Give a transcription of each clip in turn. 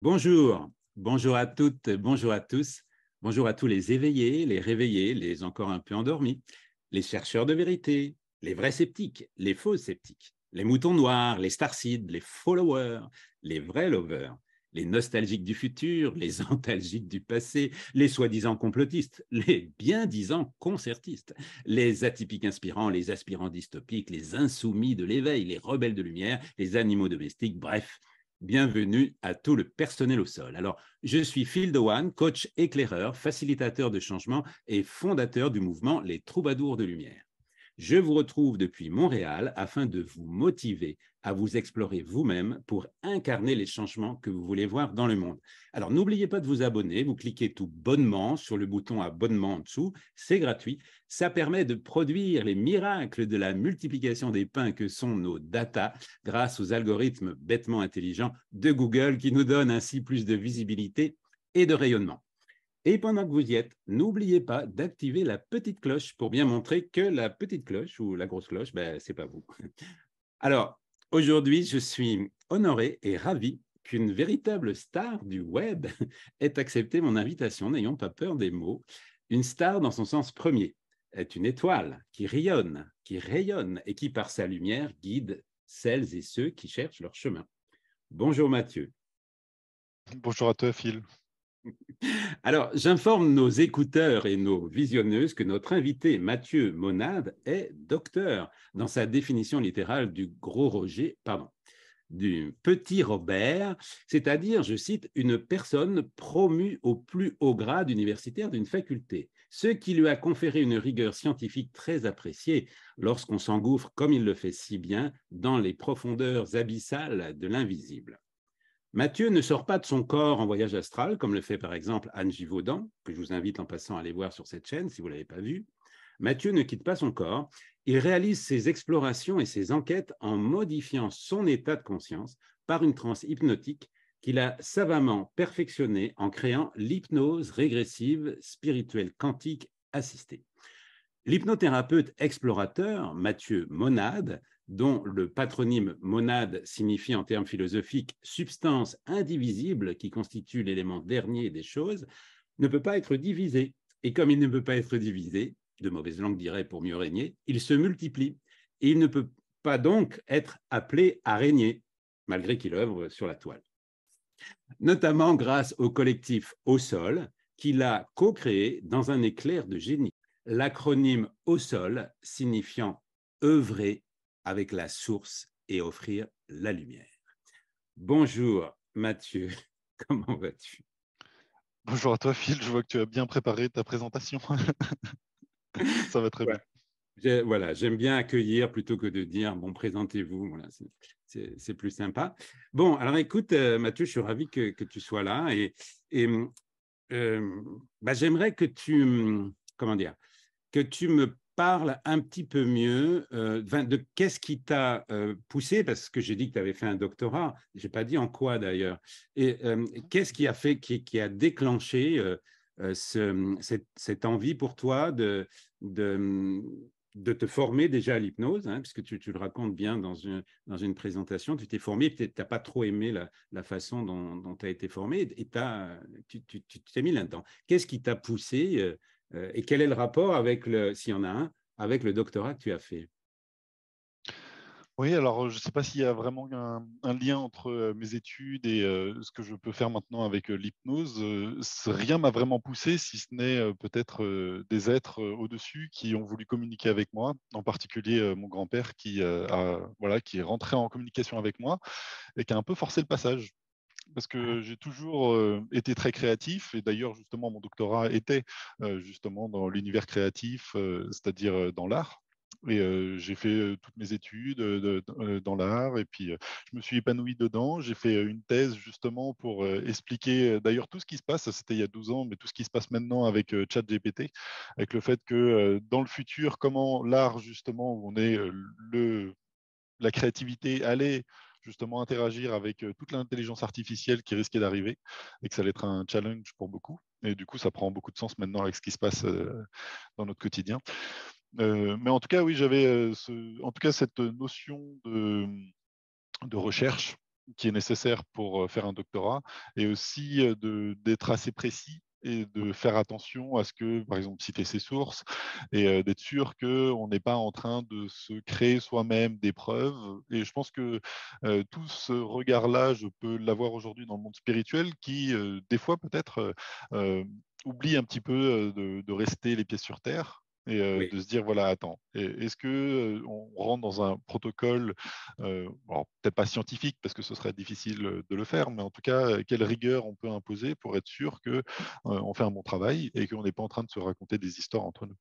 Bonjour, bonjour à toutes, bonjour à tous, bonjour à tous les éveillés, les réveillés, les encore un peu endormis, les chercheurs de vérité, les vrais sceptiques, les faux sceptiques, les moutons noirs, les starseeds, les followers, les vrais lovers, les nostalgiques du futur, les antalgiques du passé, les soi-disant complotistes, les bien-disants concertistes, les atypiques inspirants, les aspirants dystopiques, les insoumis de l'éveil, les rebelles de lumière, les animaux domestiques, bref. Bienvenue à tout le personnel au sol. Alors, je suis Phil Dewan, coach éclaireur, facilitateur de changement et fondateur du mouvement Les Troubadours de Lumière. Je vous retrouve depuis Montréal afin de vous motiver à vous explorer vous-même pour incarner les changements que vous voulez voir dans le monde. Alors, n'oubliez pas de vous abonner, vous cliquez tout bonnement sur le bouton abonnement en dessous, c'est gratuit. Ça permet de produire les miracles de la multiplication des pains que sont nos data grâce aux algorithmes bêtement intelligents de Google qui nous donnent ainsi plus de visibilité et de rayonnement. Et pendant que vous y êtes, n'oubliez pas d'activer la petite cloche pour bien montrer que la petite cloche ou la grosse cloche, ben, ce n'est pas vous. Alors, aujourd'hui, je suis honoré et ravi qu'une véritable star du web ait accepté mon invitation, n'ayons pas peur des mots. Une star dans son sens premier est une étoile qui rayonne et qui, par sa lumière, guide celles et ceux qui cherchent leur chemin. Bonjour Mathieu. Bonjour à toi, Phil. Alors, j'informe nos écouteurs et nos visionneuses que notre invité Mathieu Monade est docteur dans sa définition littérale du gros Roger, pardon, du petit Robert, c'est-à-dire, je cite, une personne promue au plus haut grade universitaire d'une faculté, ce qui lui a conféré une rigueur scientifique très appréciée lorsqu'on s'engouffre, comme il le fait si bien, dans les profondeurs abyssales de l'invisible. Mathieu ne sort pas de son corps en voyage astral, comme le fait par exemple Anne Givaudan, que je vous invite en passant à aller voir sur cette chaîne si vous ne l'avez pas vu. Mathieu ne quitte pas son corps, il réalise ses explorations et ses enquêtes en modifiant son état de conscience par une transe hypnotique qu'il a savamment perfectionnée en créant l'hypnose régressive spirituelle quantique assistée. L'hypnothérapeute explorateur Mathieu Monade, dont le patronyme monade signifie en termes philosophiques substance indivisible qui constitue l'élément dernier des choses, ne peut pas être divisé. Et comme il ne peut pas être divisé, de mauvaise langue dirait pour mieux régner, il se multiplie. Et il ne peut pas donc être appelé à régner, malgré qu'il œuvre sur la toile. Notamment grâce au collectif Au Sol, qu'il a co-créé dans un éclair de génie. L'acronyme Au Sol signifiant œuvrer avec la source et offrir la lumière. Bonjour Mathieu, comment vas-tu? Bonjour à toi, Phil. Je vois que tu as bien préparé ta présentation. Ça va très bien. Ouais. Voilà, j'aime bien accueillir plutôt que de dire bon, présentez-vous. Voilà, c'est plus sympa. Bon, alors écoute, Mathieu, je suis ravi que tu sois là et bah, j'aimerais que comment dire, que tu me parles un petit peu mieux de qu'est-ce qui t'a poussé, parce que j'ai dit que tu avais fait un doctorat, je n'ai pas dit en quoi d'ailleurs, et qu'est-ce qui a fait, qui a déclenché cette envie pour toi de, de te former déjà à l'hypnose, hein, puisque tu le racontes bien dans une présentation, tu t'es formé, peut-être tu n'as pas trop aimé la façon dont tu as été formé, et tu t'es mis là-dedans. Qu'est-ce qui t'a poussé et quel est le rapport avec s'il y en a un, avec le doctorat que tu as fait? Oui, alors je ne sais pas s'il y a vraiment un lien entre mes études et ce que je peux faire maintenant avec l'hypnose. Rien m'a vraiment poussé, si ce n'est peut-être des êtres au-dessus qui ont voulu communiquer avec moi, en particulier mon grand-père voilà, qui est rentré en communication avec moi et qui a un peu forcé le passage. Parce que j'ai toujours été très créatif, et d'ailleurs, justement, mon doctorat était justement dans l'univers créatif, c'est-à-dire dans l'art. Et j'ai fait toutes mes études dans l'art, et puis je me suis épanoui dedans. J'ai fait une thèse justement pour expliquer d'ailleurs tout ce qui se passe, c'était il y a 12 ans, mais tout ce qui se passe maintenant avec ChatGPT, avec le fait que dans le futur, comment l'art, justement, où on est la créativité allait justement interagir avec toute l'intelligence artificielle qui risquait d'arriver, et que ça allait être un challenge pour beaucoup. Et du coup, ça prend beaucoup de sens maintenant avec ce qui se passe dans notre quotidien. Mais en tout cas, oui, j'avais en tout cas cette notion de recherche qui est nécessaire pour faire un doctorat, et aussi d'être assez précis et de faire attention à ce que, par exemple, citer ses sources et d'être sûr qu'on n'est pas en train de se créer soi-même des preuves. Et je pense que tout ce regard-là, je peux l'avoir aujourd'hui dans le monde spirituel qui, des fois, peut-être, oublie un petit peu de rester les pieds sur terre et Oui. de se dire, voilà, attends, est-ce que on rentre dans un protocole, alors, peut-être pas scientifique parce que ce serait difficile de le faire, mais en tout cas, quelle rigueur on peut imposer pour être sûr que on fait un bon travail et qu'on n'est pas en train de se raconter des histoires entre nous.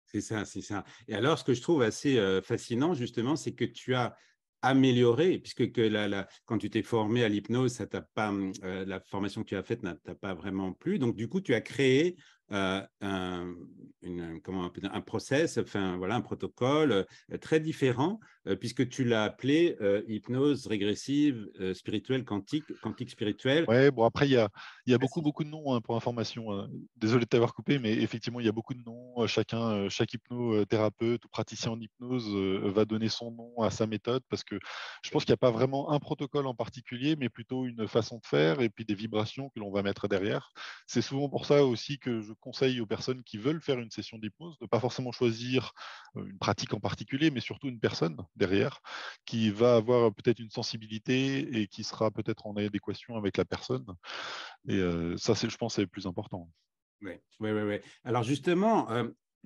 C'est ça, c'est ça. Et alors, ce que je trouve assez fascinant, justement, c'est que tu as amélioré, puisque quand tu t'es formé à l'hypnose, ça t'a pas, la formation que tu as faite n'a t'a pas vraiment plu. Donc, du coup, tu as créé comment on peut dire, un process, enfin, voilà, un protocole très différent, puisque tu l'as appelé hypnose régressive spirituelle quantique, quantique spirituelle. Ouais, bon après il y a beaucoup, beaucoup de noms, hein, pour information, désolé de t'avoir coupé, mais effectivement, il y a beaucoup de noms, chacun, chaque hypnothérapeute ou praticien en hypnose, va donner son nom à sa méthode parce que je pense qu'il n'y a pas vraiment un protocole en particulier, mais plutôt une façon de faire et puis des vibrations que l'on va mettre derrière. C'est souvent pour ça aussi que je conseille aux personnes qui veulent faire une session d'hypnose de pas forcément choisir, une pratique en particulier, mais surtout une personne derrière qui va avoir peut-être une sensibilité et qui sera peut-être en adéquation avec la personne. Et ça, c'est, je pense, c'est le plus important. Oui, oui, oui. Ouais. Alors justement,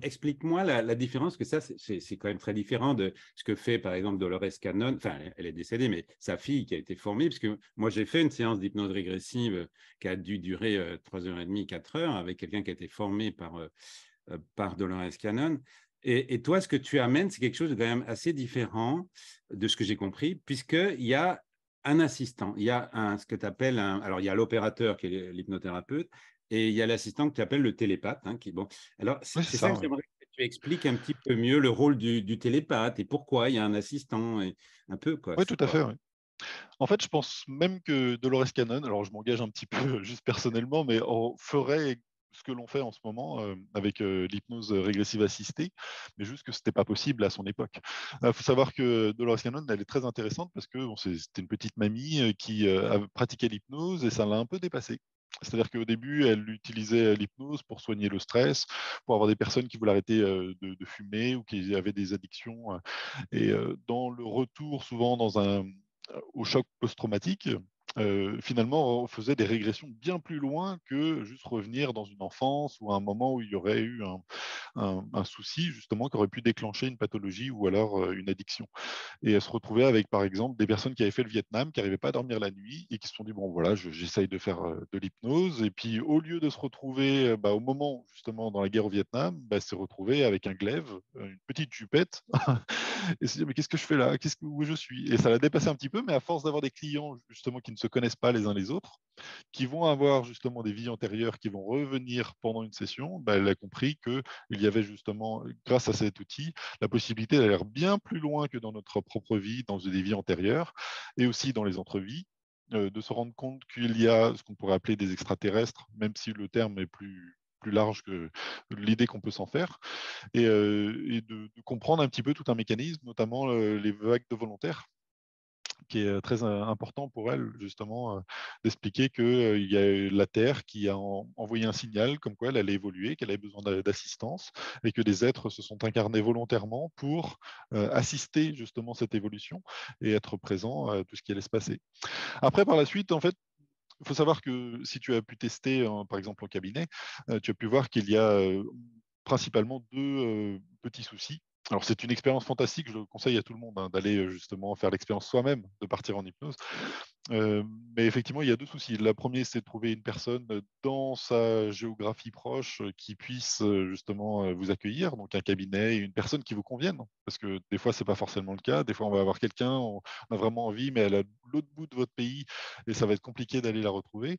explique-moi la différence, que ça, c'est quand même très différent de ce que fait, par exemple, Dolores Cannon. Enfin, elle est décédée, mais sa fille qui a été formée, parce que moi, j'ai fait une séance d'hypnose régressive qui a dû durer 3h30, 4 heures, avec quelqu'un qui a été formé par Dolores Cannon. Et toi, ce que tu amènes, c'est quelque chose de quand même assez différent de ce que j'ai compris, puisqu'il y a un assistant, il y a ce que tu appelles alors il y a l'opérateur qui est l'hypnothérapeute, et il y a l'assistant que tu appelles le télépathe. Bon. Alors, Oui, c'est c'est ça ça. que Ouais. j'aimerais que tu expliques un petit peu mieux le rôle du télépathe et pourquoi il y a un assistant, et un peu, quoi. Ouais, C'est tout à quoi? fait. Ouais. En fait, je pense même que Dolores Cannon, alors je m'engage un petit peu juste personnellement, mais on ferait ce que l'on fait en ce moment avec l'hypnose régressive assistée, mais juste que c'était pas possible à son époque. Il faut savoir que Dolores Cannon, elle est très intéressante parce que bon, c'était une petite mamie qui a pratiqué l'hypnose et ça l'a un peu dépassée. C'est-à-dire qu'au début, elle utilisait l'hypnose pour soigner le stress, pour avoir des personnes qui voulaient arrêter de fumer ou qui avaient des addictions. Et dans le retour, souvent au choc post-traumatique, finalement, on faisait des régressions bien plus loin que juste revenir dans une enfance ou un moment où il y aurait eu un souci, justement, qui aurait pu déclencher une pathologie ou alors une addiction. Et elle se retrouvait avec, par exemple, des personnes qui avaient fait le Vietnam, qui n'arrivaient pas à dormir la nuit et qui se sont dit, bon, voilà, j'essaye de faire de l'hypnose. Et puis, au lieu de se retrouver au moment, justement, dans la guerre au Vietnam, elle s'est retrouvée avec un glaive, une petite jupette, et se dit, mais qu'est-ce que je fais là? Où je suis? Et ça l'a dépassé un petit peu, mais à force d'avoir des clients, justement, qui ne se connaissent pas les uns les autres, qui vont avoir justement des vies antérieures qui vont revenir pendant une session, elle a compris qu'il y avait justement, grâce à cet outil, la possibilité d'aller bien plus loin que dans notre propre vie, dans des vies antérieures, et aussi dans les autres-vies, de se rendre compte qu'il y a ce qu'on pourrait appeler des extraterrestres, même si le terme est plus large que l'idée qu'on peut s'en faire, et de comprendre un petit peu tout un mécanisme, notamment les vagues de volontaires, qui est très important pour elle, justement, d'expliquer qu'il y a la Terre qui a envoyé un signal comme quoi elle allait évoluer, qu'elle avait besoin d'assistance, et que des êtres se sont incarnés volontairement pour assister justement cette évolution et être présents à tout ce qui allait se passer. Après, par la suite, en fait, il faut savoir que si tu as pu tester, par exemple, en cabinet, tu as pu voir qu'il y a principalement deux petits soucis. Alors, c'est une expérience fantastique, je conseille à tout le monde d'aller justement faire l'expérience soi-même, de partir en hypnose. Euh, mais effectivement, il y a deux soucis. Le premier, c'est de trouver une personne dans sa géographie proche qui puisse justement vous accueillir, donc un cabinet, une personne qui vous convienne, parce que des fois, c'est pas forcément le cas. Des fois, on va avoir quelqu'un, on a vraiment envie, mais elle est à l'autre bout de votre pays et ça va être compliqué d'aller la retrouver.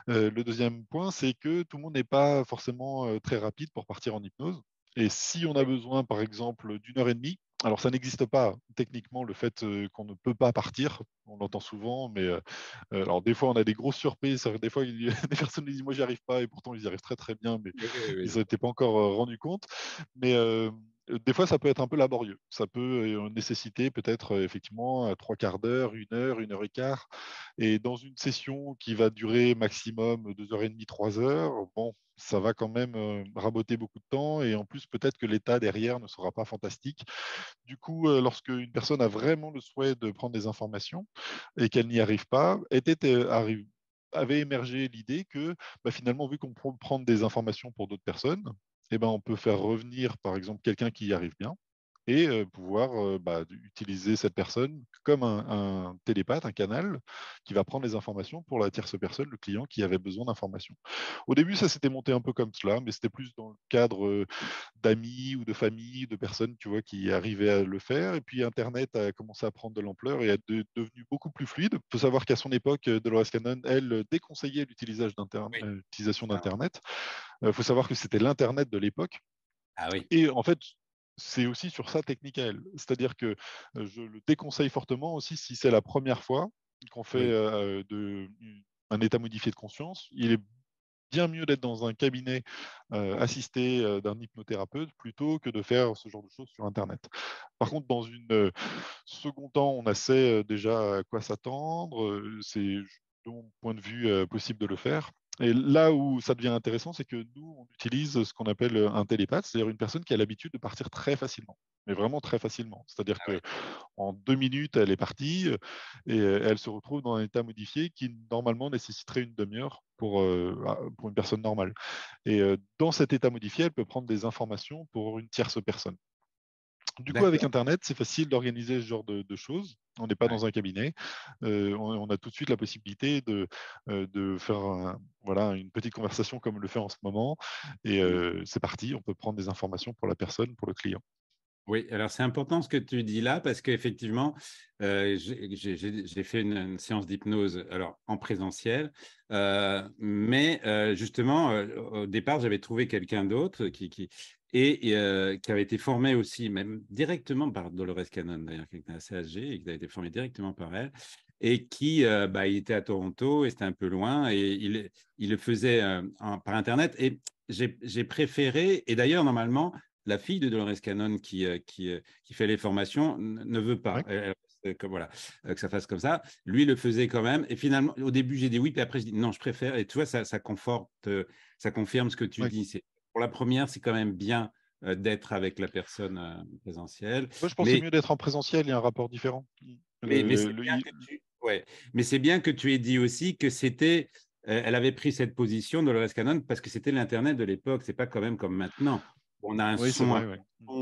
Le deuxième point, c'est que tout le monde n'est pas forcément très rapide pour partir en hypnose. Et si on a besoin, par exemple, d'1 heure et demie, alors ça n'existe pas techniquement le fait qu'on ne peut pas partir, on l'entend souvent, mais alors des fois on a des grosses surprises, des fois des personnes nous disent moi j'y arrive pas et pourtant ils y arrivent très très bien, mais Oui, oui, ils oui. n'étaient pas encore rendus compte. Mais des fois, ça peut être un peu laborieux. Ça peut nécessiter peut-être effectivement 3/4 d'heure, 1 heure et quart. Et dans une session qui va durer maximum 2 h 30, 3 heures, bon, ça va quand même raboter beaucoup de temps. Et en plus, peut-être que l'état derrière ne sera pas fantastique. Du coup, lorsque une personne a vraiment le souhait de prendre des informations et qu'elle n'y arrive pas, avait émergé l'idée que finalement, vu qu'on peut prendre des informations pour d'autres personnes, eh ben, on peut faire revenir, par exemple, quelqu'un qui y arrive bien et pouvoir utiliser cette personne comme un télépathe, un canal qui va prendre les informations pour la tierce personne, le client qui avait besoin d'informations. Au début, ça s'était monté un peu comme cela, mais c'était plus dans le cadre d'amis ou de famille, de personnes, tu vois, qui arrivaient à le faire. Et puis Internet a commencé à prendre de l'ampleur et est devenu beaucoup plus fluide. Il faut savoir qu'à son époque, Dolores Cannon, elle déconseillait Oui, l'utilisation ça, d'Internet. Il faut savoir que c'était l'Internet de l'époque. ah oui, Et en fait, c'est aussi sur sa technique à elle. C'est-à-dire que je le déconseille fortement aussi si c'est la première fois qu'on fait oui, un état modifié de conscience. Il est bien mieux d'être dans un cabinet assisté d'un hypnothérapeute plutôt que de faire ce genre de choses sur Internet. Par contre, dans une second temps, on sait déjà à quoi s'attendre. C'est de mon point de vue possible de le faire. Et là où ça devient intéressant, c'est que nous, on utilise ce qu'on appelle un télépathe, c'est-à-dire une personne qui a l'habitude de partir très facilement, mais vraiment très facilement. C'est-à-dire ah que oui. en 2 minutes, elle est partie et elle se retrouve dans un état modifié qui normalement nécessiterait une demi-heure pour une personne normale. Et dans cet état modifié, elle peut prendre des informations pour une tierce personne. Du coup, avec D'accord. Internet, c'est facile d'organiser ce genre de choses. On n'est pas Ouais. dans un cabinet. On a tout de suite la possibilité de faire voilà, une petite conversation comme on le fait en ce moment. Et Mm. c'est parti, on peut prendre des informations pour la personne, pour le client. Oui, alors c'est important ce que tu dis là parce qu'effectivement, j'ai fait une séance d'hypnose alors en présentiel, mais justement, au départ, j'avais trouvé quelqu'un d'autre qui avait été formé aussi, même directement par Dolores Cannon, d'ailleurs, quelqu'un assez âgé et qui a été formé directement par elle, et qui il était à Toronto et c'était un peu loin et il le faisait par Internet. Et j'ai préféré, et d'ailleurs, normalement, la fille de Dolores Cannon qui fait les formations ne veut pas. Oui, Voilà, que ça fasse comme ça. Lui le faisait quand même. Et finalement, au début, j'ai dit oui, puis après, je dis non, je préfère. Et tu vois, ça conforte, ça confirme ce que tu oui. dis. Pour la première, c'est quand même bien d'être avec la personne présentielle. Moi, je pense que c'est Mais, mieux d'être en présentiel, il y a un rapport différent. mais Le, c'est le- bien que ouais. Mais c'est bien que tu aies dit aussi que c'était. Elle avait pris cette position, Dolores Cannon, parce que c'était l'Internet de l'époque. C'est pas quand même comme maintenant. On a un Oui, c'est son, vrai, oui.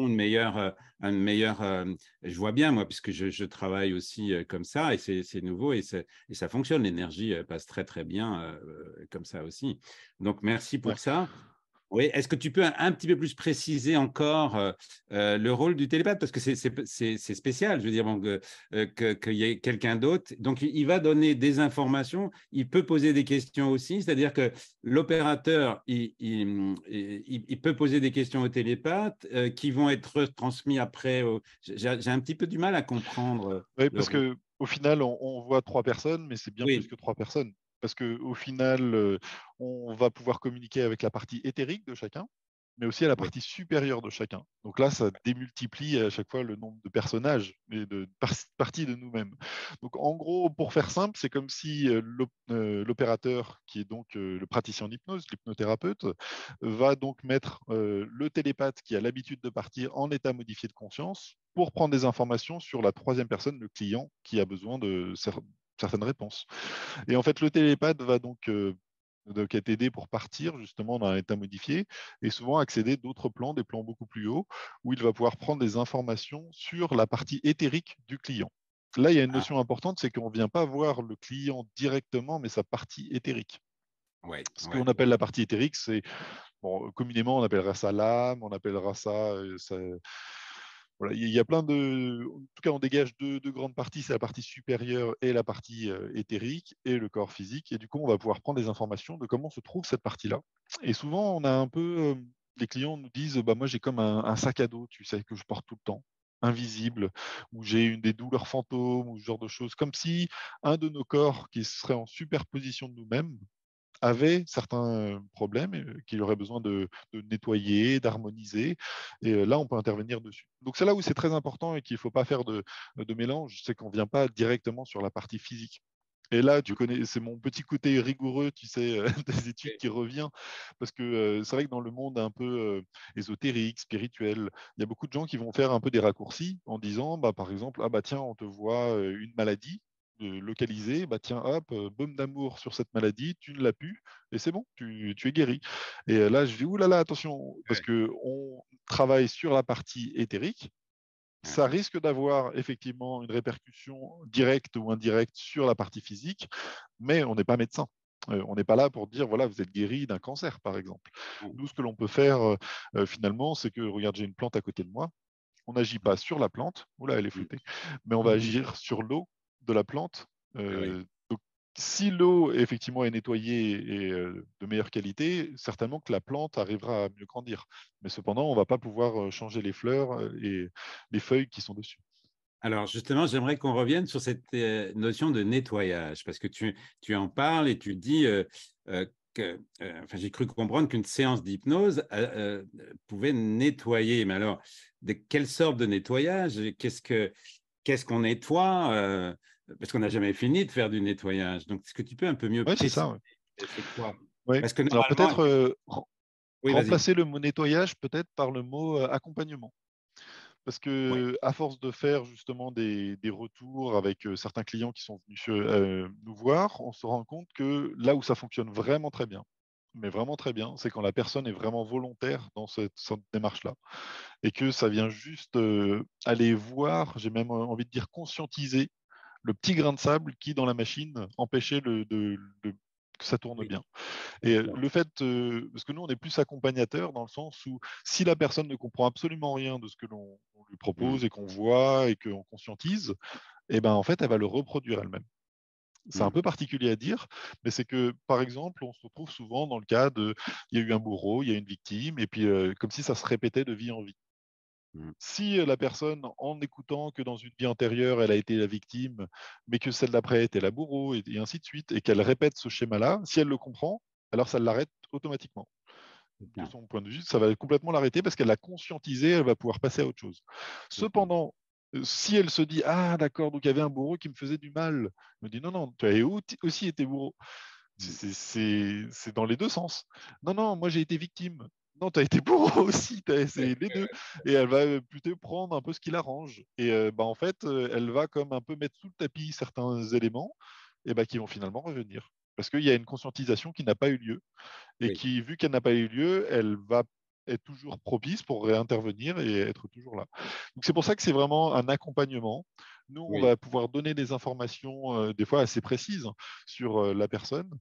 une meilleure, je vois bien moi, puisque je travaille aussi comme ça, et c'est nouveau, et ça fonctionne. L'énergie passe très très bien comme ça aussi. Donc merci Ouais. pour ça. Oui, est-ce que tu peux un petit peu plus préciser encore le rôle du télépathe? Parce que c'est spécial, je veux dire, bon, qu'il y ait quelqu'un d'autre. Donc, il va donner des informations, il peut poser des questions aussi, c'est-à-dire que l'opérateur, il peut poser des questions au télépathe qui vont être transmises après. J'ai un petit peu du mal à comprendre Oui, le parce rôle. que au final, on voit 3 personnes, mais c'est bien plus Oui, que 3 personnes. Parce qu'au final, on va pouvoir communiquer avec la partie éthérique de chacun, mais aussi à la oui. partie supérieure de chacun. Donc là, ça démultiplie à chaque fois le nombre de personnages et de parties de nous-mêmes. Donc en gros, pour faire simple, c'est comme si l'opérateur, qui est donc le praticien en hypnose, l'hypnothérapeute, va donc mettre le télépathe qui a l'habitude de partir en état modifié de conscience pour prendre des informations sur la troisième personne, le client, qui a besoin de certaines réponses. Et en fait, le télépathe va donc être aidé pour partir justement dans un état modifié et souvent accéder d'autres plans, des plans beaucoup plus hauts, où il va pouvoir prendre des informations sur la partie éthérique du client. Là, il y a une Ah, notion importante, c'est qu'on ne vient pas voir le client directement, mais sa partie éthérique. ouais, Ce ouais. qu'on appelle la partie éthérique, c'est, bon, communément, on appellera ça l'âme, on appellera ça. Voilà, il y a plein de. En tout cas, on dégage deux grandes parties, c'est la partie supérieure et la partie éthérique et le corps physique. Et du coup, on va pouvoir prendre des informations de comment se trouve cette partie-là. Et souvent, on a un peu. Les clients nous disent bah, moi, j'ai comme un sac à dos, tu sais, que je porte tout le temps, invisible, où j'ai des douleurs fantômes ou ce genre de choses, comme si un de nos corps qui serait en superposition de nous-mêmes avaient certains problèmes qu'il aurait besoin de nettoyer, d'harmoniser. Et là, on peut intervenir dessus. Donc, c'est là où c'est très important et qu'il ne faut pas faire de mélange. C'est qu'on ne vient pas directement sur la partie physique. Et là, tu connais, c'est mon petit côté rigoureux, tu sais, des études qui revient, parce que c'est vrai que dans le monde un peu ésotérique, spirituel, il y a beaucoup de gens qui vont faire un peu des raccourcis en disant, bah, par exemple, ah bah tiens, on te voit une maladie localisée, bah tiens, hop, baume d'amour sur cette maladie, tu ne l'as plus, et c'est bon, tu es guéri. Et là, je dis, oulala, attention, parce Ouais, que on travaille sur la partie éthérique, ouais. ça risque d'avoir effectivement une répercussion directe ou indirecte sur la partie physique, mais on n'est pas médecin. On n'est pas là pour dire, voilà, vous êtes guéri d'un cancer, par exemple. Ouais. Nous, ce que l'on peut faire, finalement, c'est que, regarde, j'ai une plante à côté de moi. On n'agit pas sur la plante, oula, elle est Mm. flottée, mais on va agir sur l'eau de la plante. Ah oui. Donc, si l'eau effectivement est nettoyée et de meilleure qualité, certainement que la plante arrivera à mieux grandir. Mais cependant, on ne va pas pouvoir changer les fleurs et les feuilles qui sont dessus. Alors justement, j'aimerais qu'on revienne sur cette notion de nettoyage, parce que tu en parles et tu dis que, enfin, j'ai cru comprendre qu'une séance d'hypnose pouvait nettoyer. Mais alors, de quelle sorte de nettoyage? Qu'est-ce qu'on nettoie? Parce qu'on n'a jamais fini de faire du nettoyage. Donc, est-ce que tu peux un peu mieux Oui, c'est préciser ça. Ouais. c'est quoi? Ouais. Parce que Alors normalement, peut-être oui, vas-y. remplacer le mot nettoyage peut-être par le mot accompagnement. Parce Oui. que à force de faire justement des retours avec certains clients qui sont venus nous voir, on se rend compte que là où ça fonctionne vraiment très bien, mais vraiment très bien, c'est quand la personne est vraiment volontaire dans cette démarche-là et que ça vient juste aller voir, j'ai même envie de dire conscientiser le petit grain de sable qui, dans la machine, empêchait que ça tourne Oui, bien. Et d'accord. le fait, parce que nous, on est plus accompagnateur dans le sens où si la personne ne comprend absolument rien de ce que l'on lui propose Mm, et qu'on voit et qu'on conscientise, eh ben, en fait, elle va le reproduire elle-même. C'est un mm, peu particulier à dire, mais c'est que, par exemple, on se retrouve souvent dans le cas de, il y a eu un bourreau, il y a une victime, et puis comme si ça se répétait de vie en vie. mm, Si la personne, en écoutant que dans une vie antérieure, elle a été la victime, mais que celle d'après était la bourreau, et ainsi de suite, et qu'elle répète ce schéma-là, si elle le comprend, alors ça l'arrête automatiquement. c'est De ça, son point de vue, ça va complètement l'arrêter parce qu'elle l'a conscientisé, elle va pouvoir passer à autre chose. c'est ça. Cependant, si elle se dit, ah d'accord, donc il y avait un bourreau qui me faisait du mal, elle me dit, non, non, tu as aussi été bourreau. Mm, C'est dans les deux sens. Non, non, moi j'ai été victime. Non, tu as été bourreau aussi, c'est les deux. Et elle va plutôt prendre un peu ce qui l'arrange. Et bah, en fait, elle va comme un peu mettre sous le tapis certains éléments et bah, qui vont finalement revenir. Parce qu'il y a une conscientisation qui n'a pas eu lieu et oui, qui, vu qu'elle n'a pas eu lieu, elle va être toujours propice pour réintervenir et être toujours là. Donc c'est pour ça que c'est vraiment un accompagnement. Nous, on oui. va pouvoir donner des informations des fois assez précises sur la personne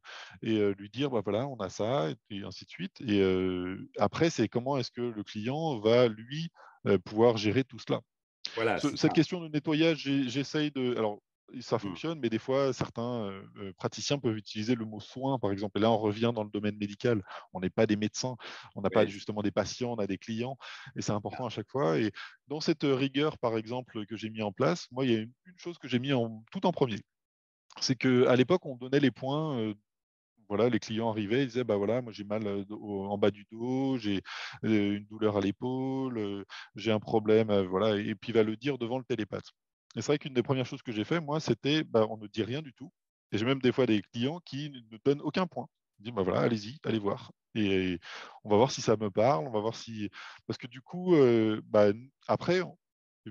et lui dire, bah, voilà, on a ça, et ainsi de suite. Et après, c'est comment est-ce que le client va, lui, pouvoir gérer tout cela. Voilà, c'est Cette ça. question de nettoyage, j'essaye de. Alors, ça Mm, fonctionne, mais des fois, certains praticiens peuvent utiliser le mot soin, par exemple. Et là, on revient dans le domaine médical. On n'est pas des médecins, on n'a pas ouais, justement des patients, on a des clients, et c'est important à chaque fois. Et dans cette rigueur, par exemple, que j'ai mis en place, moi, il y a une chose que j'ai mis tout en premier. C'est qu'à l'époque, on donnait les points. Voilà, les clients arrivaient, ils disaient, bah voilà, moi j'ai mal en bas du dos, j'ai une douleur à l'épaule, j'ai un problème, voilà, et puis il va le dire devant le télépathe. Et c'est vrai qu'une des premières choses que j'ai fait, moi, c'était, bah, on ne dit rien du tout. Et j'ai même des fois des clients qui ne donnent aucun point. Ils disent, bah voilà, allez-y, allez voir. Et on va voir si ça me parle, on va voir si. Parce que du coup, bah, après,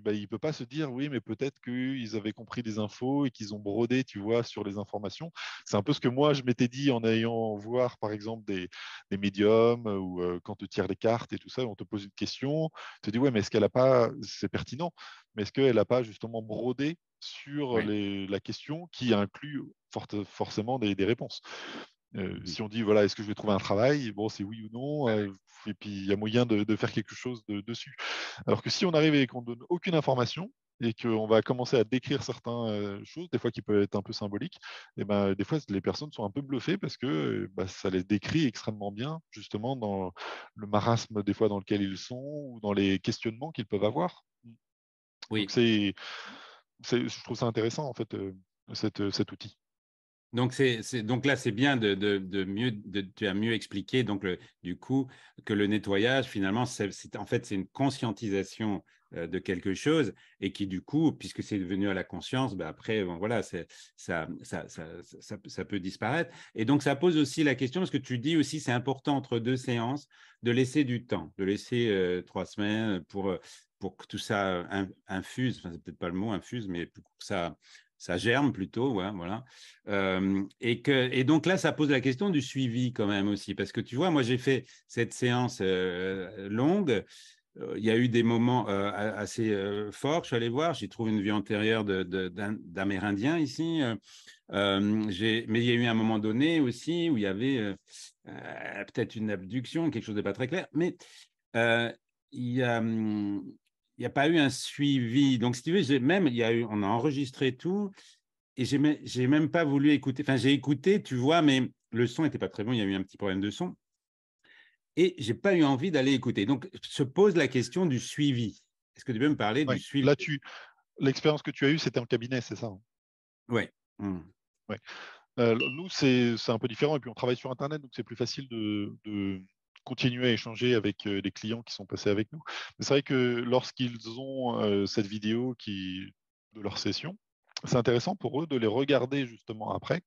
bah, il ne peut pas se dire, oui, mais peut-être qu'ils avaient compris des infos et qu'ils ont brodé, tu vois, sur les informations. C'est un peu ce que moi, je m'étais dit en ayant voir, par exemple, des médiums ou quand on te tire les cartes et tout ça, on te pose une question, tu te dis, ouais, mais est-ce qu'elle n'a pas, c'est pertinent, mais est-ce qu'elle n'a pas justement brodé sur ouais. la question qui inclut forcément des réponses. Mhm. Si on dit, voilà, est-ce que je vais trouver un travail? Bon, c'est oui ou non, et puis il y a moyen de faire quelque chose dessus. Alors que si on arrive et qu'on donne aucune information, et qu'on va commencer à décrire certaines choses, des fois qui peuvent être un peu symboliques, et ben, des fois les personnes sont un peu bluffées parce que bah, ça les décrit extrêmement bien, justement, dans le marasme des fois dans lequel ils sont ou dans les questionnements qu'ils peuvent avoir. Donc Oui, je trouve ça intéressant, en fait, cet outil. Donc là, c'est bien tu as mieux expliqué donc du coup que le nettoyage, finalement, en fait, c'est une conscientisation de quelque chose et qui, du coup, puisque c'est devenu à la conscience, ben après, bon, voilà, ça peut disparaître. Et donc, ça pose aussi la question, parce que tu dis aussi, c'est important entre deux séances de laisser du temps, de laisser 3 semaines pour que tout ça infuse, enfin, c'est peut-être pas le mot infuse, mais pour que ça germe plutôt, ouais, voilà. Et donc là, ça pose la question du suivi quand même aussi, parce que tu vois, moi j'ai fait cette séance longue. Il y a eu des moments assez forts. Je suis allé voir, j'ai trouvé une vie antérieure d'Amérindiens ici. Mais il y a eu un moment donné aussi où il y avait peut-être une abduction, quelque chose de pas très clair. Mais euh, il y a, il n'y a pas eu un suivi. Donc, si tu veux, on a enregistré tout et j'ai même pas voulu écouter. Enfin, j'ai écouté, tu vois, mais le son n'était pas très bon. Il y a eu un petit problème de son et j'ai pas eu envie d'aller écouter. Donc, se pose la question du suivi. Est-ce que tu peux me parler du Ouais. suivi? Là, l'expérience que tu as eue, c'était en cabinet, c'est ça, hein? Oui. Ouais. Nous, c'est un peu différent. Et puis, on travaille sur Internet, donc c'est plus facile de continuer à échanger avec les clients qui sont passés avec nous. Mais c'est vrai que lorsqu'ils ont cette vidéo de leur session, c'est intéressant pour eux de les regarder justement après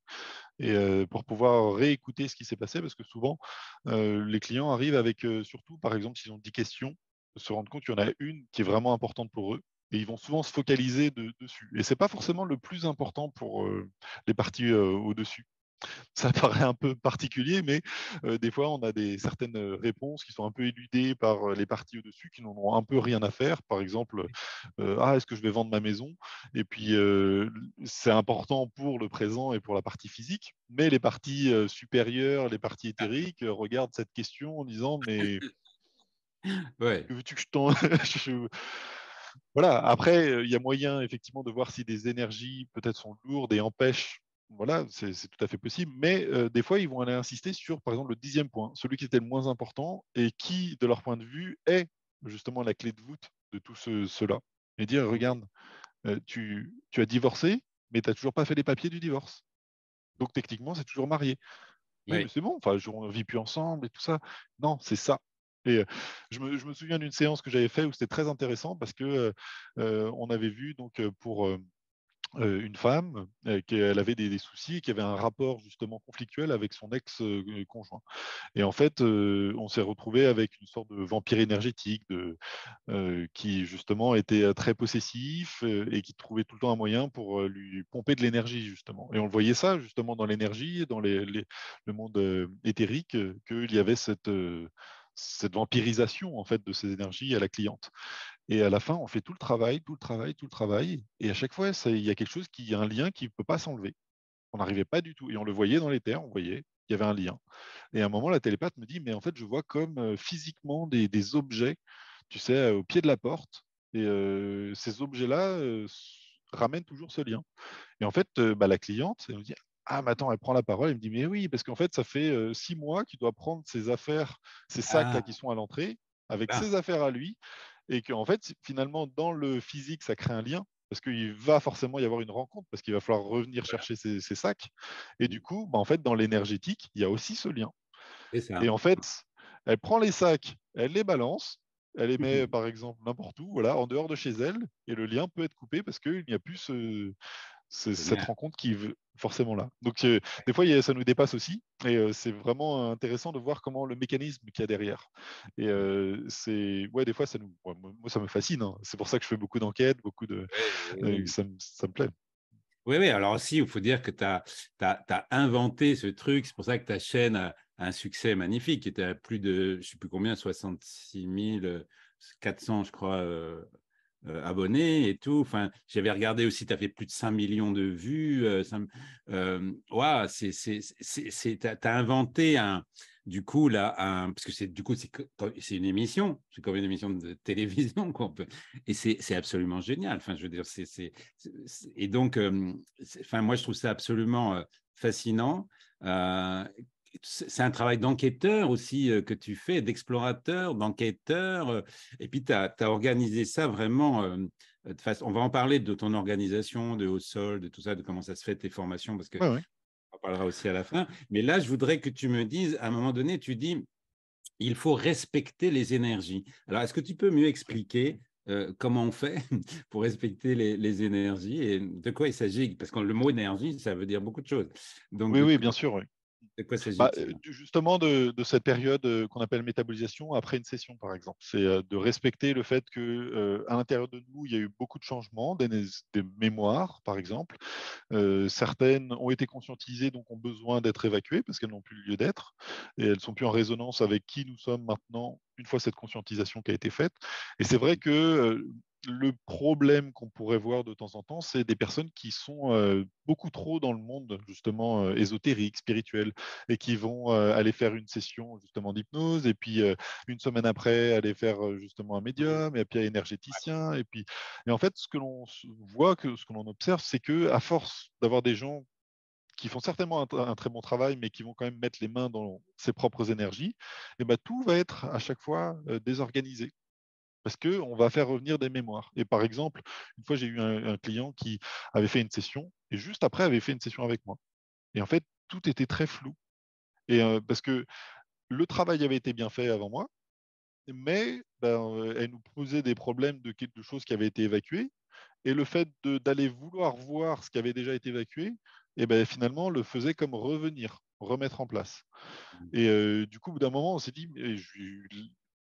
et pour pouvoir réécouter ce qui s'est passé parce que souvent, les clients arrivent avec, surtout, par exemple, s'ils ont 10 questions, se rendent compte qu'il y en a une qui est vraiment importante pour eux et ils vont souvent se focaliser dessus. Et c'est pas forcément le plus important pour les parties au-dessus. Ça paraît un peu particulier, mais des fois, on a certaines réponses qui sont un peu éludées par les parties au-dessus, qui n'en ont un peu rien à faire. Par exemple, ah, est-ce que je vais vendre ma maison? Et puis, c'est important pour le présent et pour la partie physique, mais les parties supérieures, les parties éthériques, regardent cette question en disant, mais Ouais. que veux-tu que je t'en... Voilà. Après, il y a moyen effectivement de voir si des énergies peut-être sont lourdes et empêchent. Voilà, c'est tout à fait possible. Mais des fois, ils vont aller insister sur, par exemple, le 10e point, celui qui était le moins important et qui, de leur point de vue, est justement la clé de voûte de tout cela. Et dire, regarde, tu as divorcé, mais tu n'as toujours pas fait les papiers du divorce. Donc techniquement, c'est toujours marié. Oui, mais Oui. c'est bon, enfin, on ne vit plus ensemble et tout ça. Non, c'est ça. Et je me souviens d'une séance que j'avais faite où c'était très intéressant parce que on avait vu donc pour une femme qu'elle avait des soucis et qui avait un rapport justement conflictuel avec son ex-conjoint. Et en fait, on s'est retrouvé avec une sorte de vampire énergétique qui justement était très possessif et qui trouvait tout le temps un moyen pour lui pomper de l'énergie justement. Et on le voyait ça justement dans l'énergie, dans le monde éthérique, qu'il y avait cette vampirisation en fait de ces énergies à la cliente. Et à la fin, on fait tout le travail, tout le travail, tout le travail, et à chaque fois, il y a quelque chose qui, il y a un lien qui ne peut pas s'enlever. On n'arrivait pas du tout, et on le voyait dans les terres, on voyait qu'il y avait un lien. Et à un moment, la télépathe me dit, mais en fait, je vois comme physiquement des objets, tu sais, au pied de la porte. Et ces objets-là ramènent toujours ce lien. Et en fait, bah, la cliente, elle me dit, ah, mais attends, elle prend la parole, elle me dit, mais oui, parce qu'en fait, ça fait 6 mois qu'il doit prendre ses affaires, ses sacs-là qui Ah, sont à l'entrée, avec là. ses affaires à lui, et qu'en fait, finalement, dans le physique, ça crée un lien. Parce qu'il va forcément y avoir une rencontre, parce qu'il va falloir revenir Voilà. chercher ses sacs. Et du coup, bah, en fait, dans l'énergétique, il y a aussi ce lien. C'est ça. Et en fait, elle prend les sacs, elle les balance, elle les met par exemple n'importe où, voilà, en dehors de chez elle, et le lien peut être coupé parce qu'il n'y a plus cette Génial. rencontre qui est forcément là. Donc des fois, ça nous dépasse aussi, et c'est vraiment intéressant de voir comment le mécanisme qu'il y a derrière. Et ouais, des fois, moi, ça me fascine, hein. C'est pour ça que je fais beaucoup d'enquêtes, Oui, oui. ça me plaît. Oui, oui, alors aussi, il faut dire que tu as inventé ce truc. C'est pour ça que ta chaîne a un succès magnifique. Tu à plus de, je ne sais plus combien, 66 400, je crois, abonnés et tout. Enfin, j'avais regardé aussi, tu as fait plus de 5 millions de vues. Ouah, tu as inventé du coup, là, parce que du coup, c'est une émission, c'est comme une émission de télévision, quoi. Et c'est absolument génial. Enfin, je veux dire, et donc, enfin, moi, je trouve ça absolument fascinant. Euh, c'est un travail d'enquêteur aussi que tu fais, d'explorateur, d'enquêteur. Et puis, tu as organisé ça vraiment de façon. On va en parler de ton organisation, de Haut Sol, de tout ça, de comment ça se fait, tes formations, parce que Ouais, ouais. parlera aussi à la fin. Mais là, je voudrais que tu me dises, à un moment donné, tu dis, il faut respecter les énergies. Alors, est-ce que tu peux mieux expliquer comment on fait pour respecter les énergies et de quoi il s'agit? Parce que le mot énergie, ça veut dire beaucoup de choses. Donc, Oui, oui, bien sûr. Oui. de quoi Bah, s'agit-il? justement, de cette période qu'on appelle métabolisation après une session, par exemple. C'est de respecter le fait que à l'intérieur de nous, il y a eu beaucoup de changements, des mémoires, par exemple. Certaines ont été conscientisées, donc ont besoin d'être évacuées parce qu'elles n'ont plus lieu d'être. Et elles sont plus en résonance avec qui nous sommes maintenant, une fois cette conscientisation qui a été faite. Et c'est vrai que le problème qu'on pourrait voir de temps en temps, c'est des personnes qui sont beaucoup trop dans le monde justement ésotérique, spirituel, et qui vont aller faire une session justement d'hypnose, et puis une semaine après aller faire justement un médium, et puis un énergéticien, et en fait ce que l'on voit, ce que l'on observe, c'est que à force d'avoir des gens qui font certainement un très bon travail, mais qui vont quand même mettre les mains dans ses propres énergies, et ben, tout va être à chaque fois désorganisé parce qu'on va faire revenir des mémoires. Et par exemple, une fois, j'ai eu un client qui avait fait une session et juste après avait fait une session avec moi. Et en fait, tout était très flou. Et parce que le travail avait été bien fait avant moi, mais ben, elle nous posait des problèmes de choses qui avaient été évacuées. Et le fait d'aller vouloir voir ce qui avait déjà été évacué, et ben, finalement, le faisait comme revenir, remettre en place. Et du coup, au bout d'un moment, on s'est dit,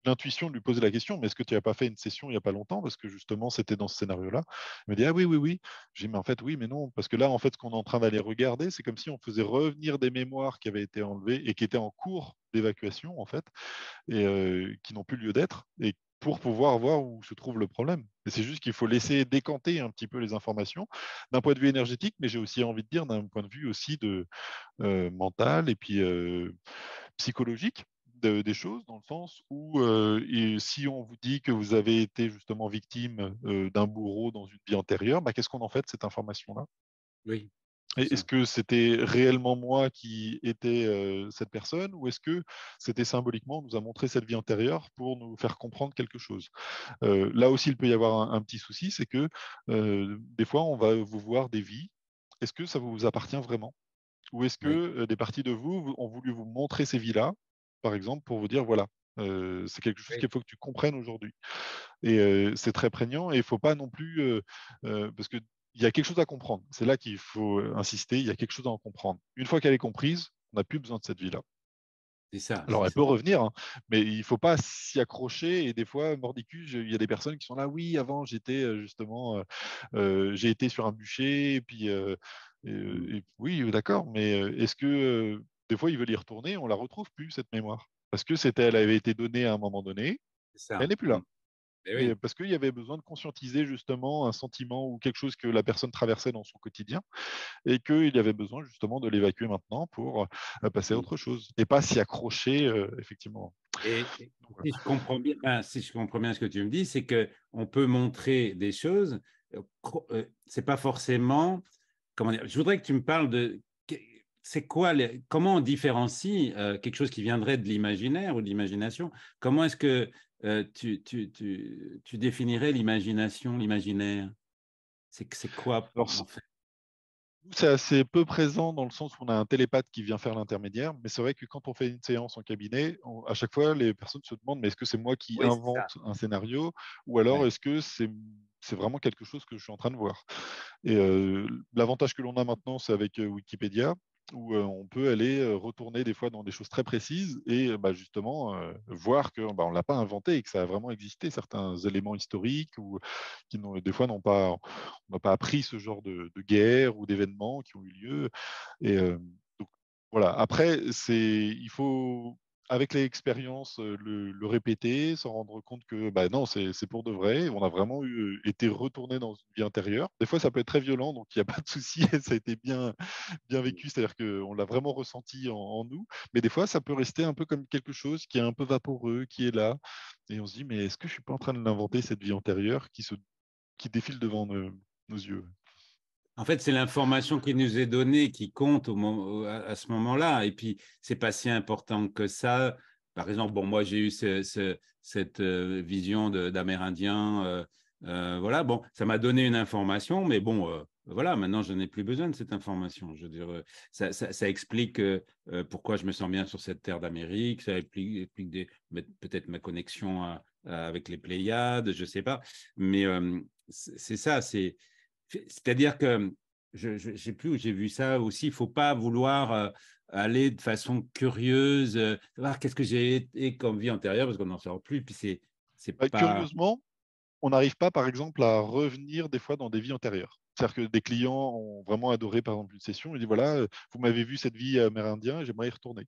l'intuition de lui poser la question, mais est-ce que tu n'as pas fait une session il n'y a pas longtemps? Parce que justement, c'était dans ce scénario-là. Il me dit, ah oui, oui, oui. J'ai dit, mais en fait, oui, mais non. Parce que là, en fait, ce qu'on est en train d'aller regarder, c'est comme si on faisait revenir des mémoires qui avaient été enlevées et qui étaient en cours d'évacuation, en fait, et qui n'ont plus lieu d'être. Et pour pouvoir voir où se trouve le problème. Et c'est juste qu'il faut laisser décanter un petit peu les informations d'un point de vue énergétique, mais j'ai aussi envie de dire d'un point de vue aussi mental et puis psychologique des choses, dans le sens où et si on vous dit que vous avez été justement victime d'un bourreau dans une vie antérieure, bah, qu'est-ce qu'on en fait de cette information-là? Oui, c'est Est-ce ça. que c'était réellement moi qui étais cette personne, ou est-ce que c'était symboliquement, on nous a montré cette vie antérieure pour nous faire comprendre quelque chose? Là aussi, il peut y avoir un petit souci, c'est que des fois, on va vous voir des vies. Est-ce que ça vous appartient vraiment? Ou est-ce que Oui, des parties de vous ont voulu vous montrer ces vies-là, par exemple, pour vous dire, voilà, c'est quelque chose oui, qu'il faut que tu comprennes aujourd'hui. Et c'est très prégnant, et il ne faut pas non plus, parce qu'il y a quelque chose à comprendre. C'est là qu'il faut insister, il y a quelque chose à en comprendre. Une fois qu'elle est comprise, on n'a plus besoin de cette vie-là. c'est ça, Alors, c'est elle ça. peut revenir, hein, mais il ne faut pas s'y accrocher. Et des fois, mordicus, il y a des personnes qui sont là, oui, avant, j'étais justement, j'ai été sur un bûcher, et puis, Mm. oui, d'accord, mais est-ce que des fois, ils veulent y retourner, on la retrouve plus, cette mémoire? Parce que elle avait été donnée à un moment donné, C'est ça. elle n'est plus Mm. là. Eh Et oui. parce qu'il y avait besoin de conscientiser justement un sentiment ou quelque chose que la personne traversait dans son quotidien, et qu'il y avait besoin justement de l'évacuer maintenant pour passer à Mm. autre chose et pas s'y accrocher, effectivement. Et Donc, voilà. si je comprends bien, ben, si je comprends bien ce que tu me dis, c'est que on peut montrer des choses. C'est pas forcément. Comment dire? Je voudrais que tu me parles de. C'est quoi comment on différencie quelque chose qui viendrait de l'imaginaire ou de l'imagination? Comment est-ce que tu définirais l'imagination, l'imaginaire? C'est quoi Alors, en fait? c'est assez peu présent dans le sens où on a un télépathe qui vient faire l'intermédiaire, mais c'est vrai que quand on fait une séance en cabinet, à chaque fois, les personnes se demandent, mais est-ce que c'est moi qui Oui, c'est ça. invente un scénario, ou alors Ouais. est-ce que c'est vraiment quelque chose que je suis en train de voir? Et l'avantage que l'on a maintenant, c'est avec Wikipédia, où on peut aller retourner des fois dans des choses très précises et bah, justement voir que bah, on ne l'a pas inventé et que ça a vraiment existé, certains éléments historiques ou qui des fois on n'a pas appris ce genre de guerre ou d'événements qui ont eu lieu. Et donc, voilà. Après, il faut avec l'expérience, le répéter, s'en rendre compte que bah, non, c'est pour de vrai. On a vraiment été retourné dans une vie antérieure. Des fois, ça peut être très violent, donc il n'y a pas de souci. Ça a été bien vécu, c'est-à-dire qu'on l'a vraiment ressenti en nous. Mais des fois, ça peut rester un peu comme quelque chose qui est un peu vaporeux, qui est là. Et on se dit, mais est-ce que je ne suis pas en train de l'inventer, cette vie antérieure qui défile devant nos yeux? En fait, c'est l'information qui nous est donnée qui compte à ce moment-là. Et puis, c'est pas si important que ça. Par exemple, bon, moi, j'ai eu cette vision d'Amérindien. Voilà, bon, ça m'a donné une information, mais bon, voilà, maintenant, je n'ai plus besoin de cette information. Je veux dire, ça explique pourquoi je me sens bien sur cette terre d'Amérique, ça explique peut-être ma connexion avec les Pléiades, je ne sais pas. Mais c'est ça, c'est-à-dire que je ne sais plus où j'ai vu ça aussi, il ne faut pas vouloir aller de façon curieuse, voir qu'est-ce que j'ai été comme vie antérieure, parce qu'on n'en sort plus, puis c'est pas... Curieusement, on n'arrive pas, par exemple, à revenir des fois dans des vies antérieures. C'est-à-dire que des clients ont vraiment adoré, par exemple, une session. Ils disent, voilà, vous m'avez vu cette vie amérindien et j'aimerais y retourner.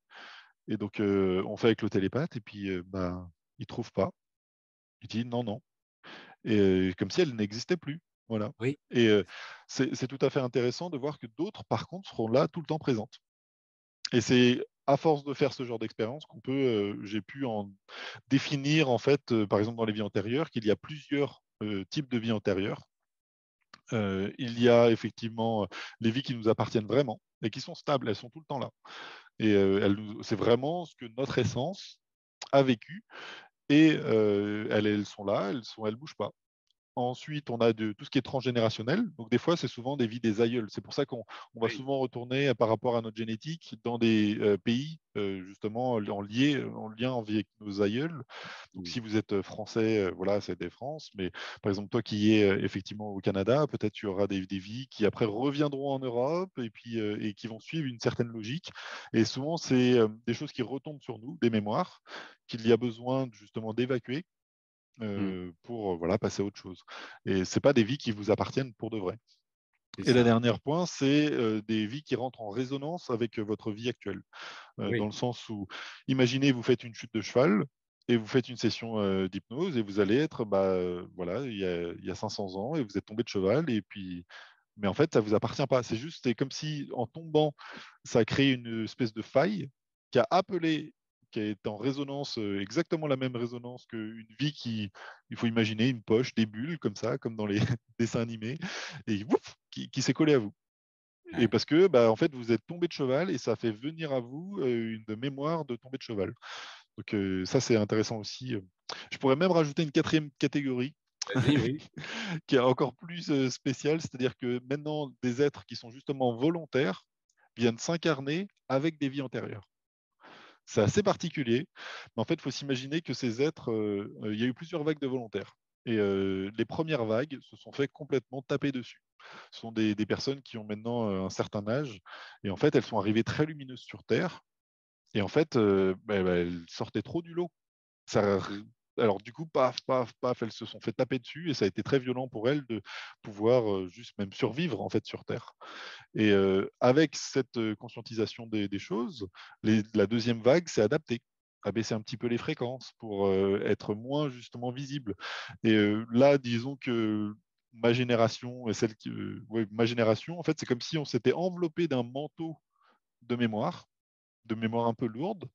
Et donc, on fait avec le télépathe et puis, bah, il ne trouve pas. Il dit non, non. Et comme si elle n'existait plus. Voilà. Oui, Et c'est tout à fait intéressant de voir que d'autres, par contre, seront là tout le temps présentes. Et c'est à force de faire ce genre d'expérience qu'on peut, j'ai pu en définir, en fait, par exemple, dans les vies antérieures, qu'il y a plusieurs types de vies antérieures. Il y a effectivement les vies qui nous appartiennent vraiment et qui sont stables, elles sont tout le temps là. Et c'est vraiment ce que notre essence a vécu et elles sont là, elles bougent pas. Ensuite, on a tout ce qui est transgénérationnel. Donc, des fois, c'est souvent des vies des aïeuls. C'est pour ça qu'on va oui. souvent retourner par rapport à notre génétique dans des pays, justement, en lien avec nos aïeuls. Donc, Mm. si vous êtes français, voilà, c'est des France. Mais par exemple, toi qui es effectivement au Canada, peut-être tu auras des vies qui après reviendront en Europe et puis et qui vont suivre une certaine logique. Et souvent, c'est des choses qui retombent sur nous, des mémoires qu'il y a besoin justement d'évacuer Mm. pour voilà, passer à autre chose. Et ce pas des vies qui vous appartiennent pour de vrai. C'est Et le ça. dernier point, c'est des vies qui rentrent en résonance avec votre vie actuelle. Dans Oui. le sens où, imaginez, vous faites une chute de cheval et vous faites une session d'hypnose et vous allez être, bah, voilà, il y a 500 ans et vous êtes tombé de cheval et puis, mais en fait, ça vous appartient pas. C'est comme si en tombant, ça a créé une espèce de faille qui a appelé, qui est en résonance, exactement la même résonance qu'une vie qui, il faut imaginer une poche, des bulles comme ça, comme dans les dessins animés, et ouf, qui s'est collé à vous. Et Ouais. parce que, bah, en fait, vous êtes tombé de cheval et ça fait venir à vous une mémoire de tomber de cheval. Donc ça, c'est intéressant aussi. Je pourrais même rajouter une quatrième catégorie Vas-y, oui. qui est encore plus spéciale, c'est-à-dire que maintenant, des êtres qui sont justement volontaires viennent s'incarner avec des vies antérieures. C'est assez particulier, mais en fait, il faut s'imaginer que ces êtres, il y a eu plusieurs vagues de volontaires. Et les premières vagues se sont fait complètement taper dessus. Ce sont des personnes qui ont maintenant un certain âge, et en fait, elles sont arrivées très lumineuses sur Terre, et en fait, elles sortaient trop du lot. Ça, alors du coup, paf, paf, paf, elles se sont fait taper dessus, et ça a été très violent pour elles de pouvoir juste même survivre en fait sur Terre. Et avec cette conscientisation des choses, la deuxième vague s'est adaptée, à baisser un petit peu les fréquences pour être moins justement visible. Et là, disons que ma génération et ouais, ma génération, en fait, c'est comme si on s'était enveloppé d'un manteau de mémoire un peu lourde,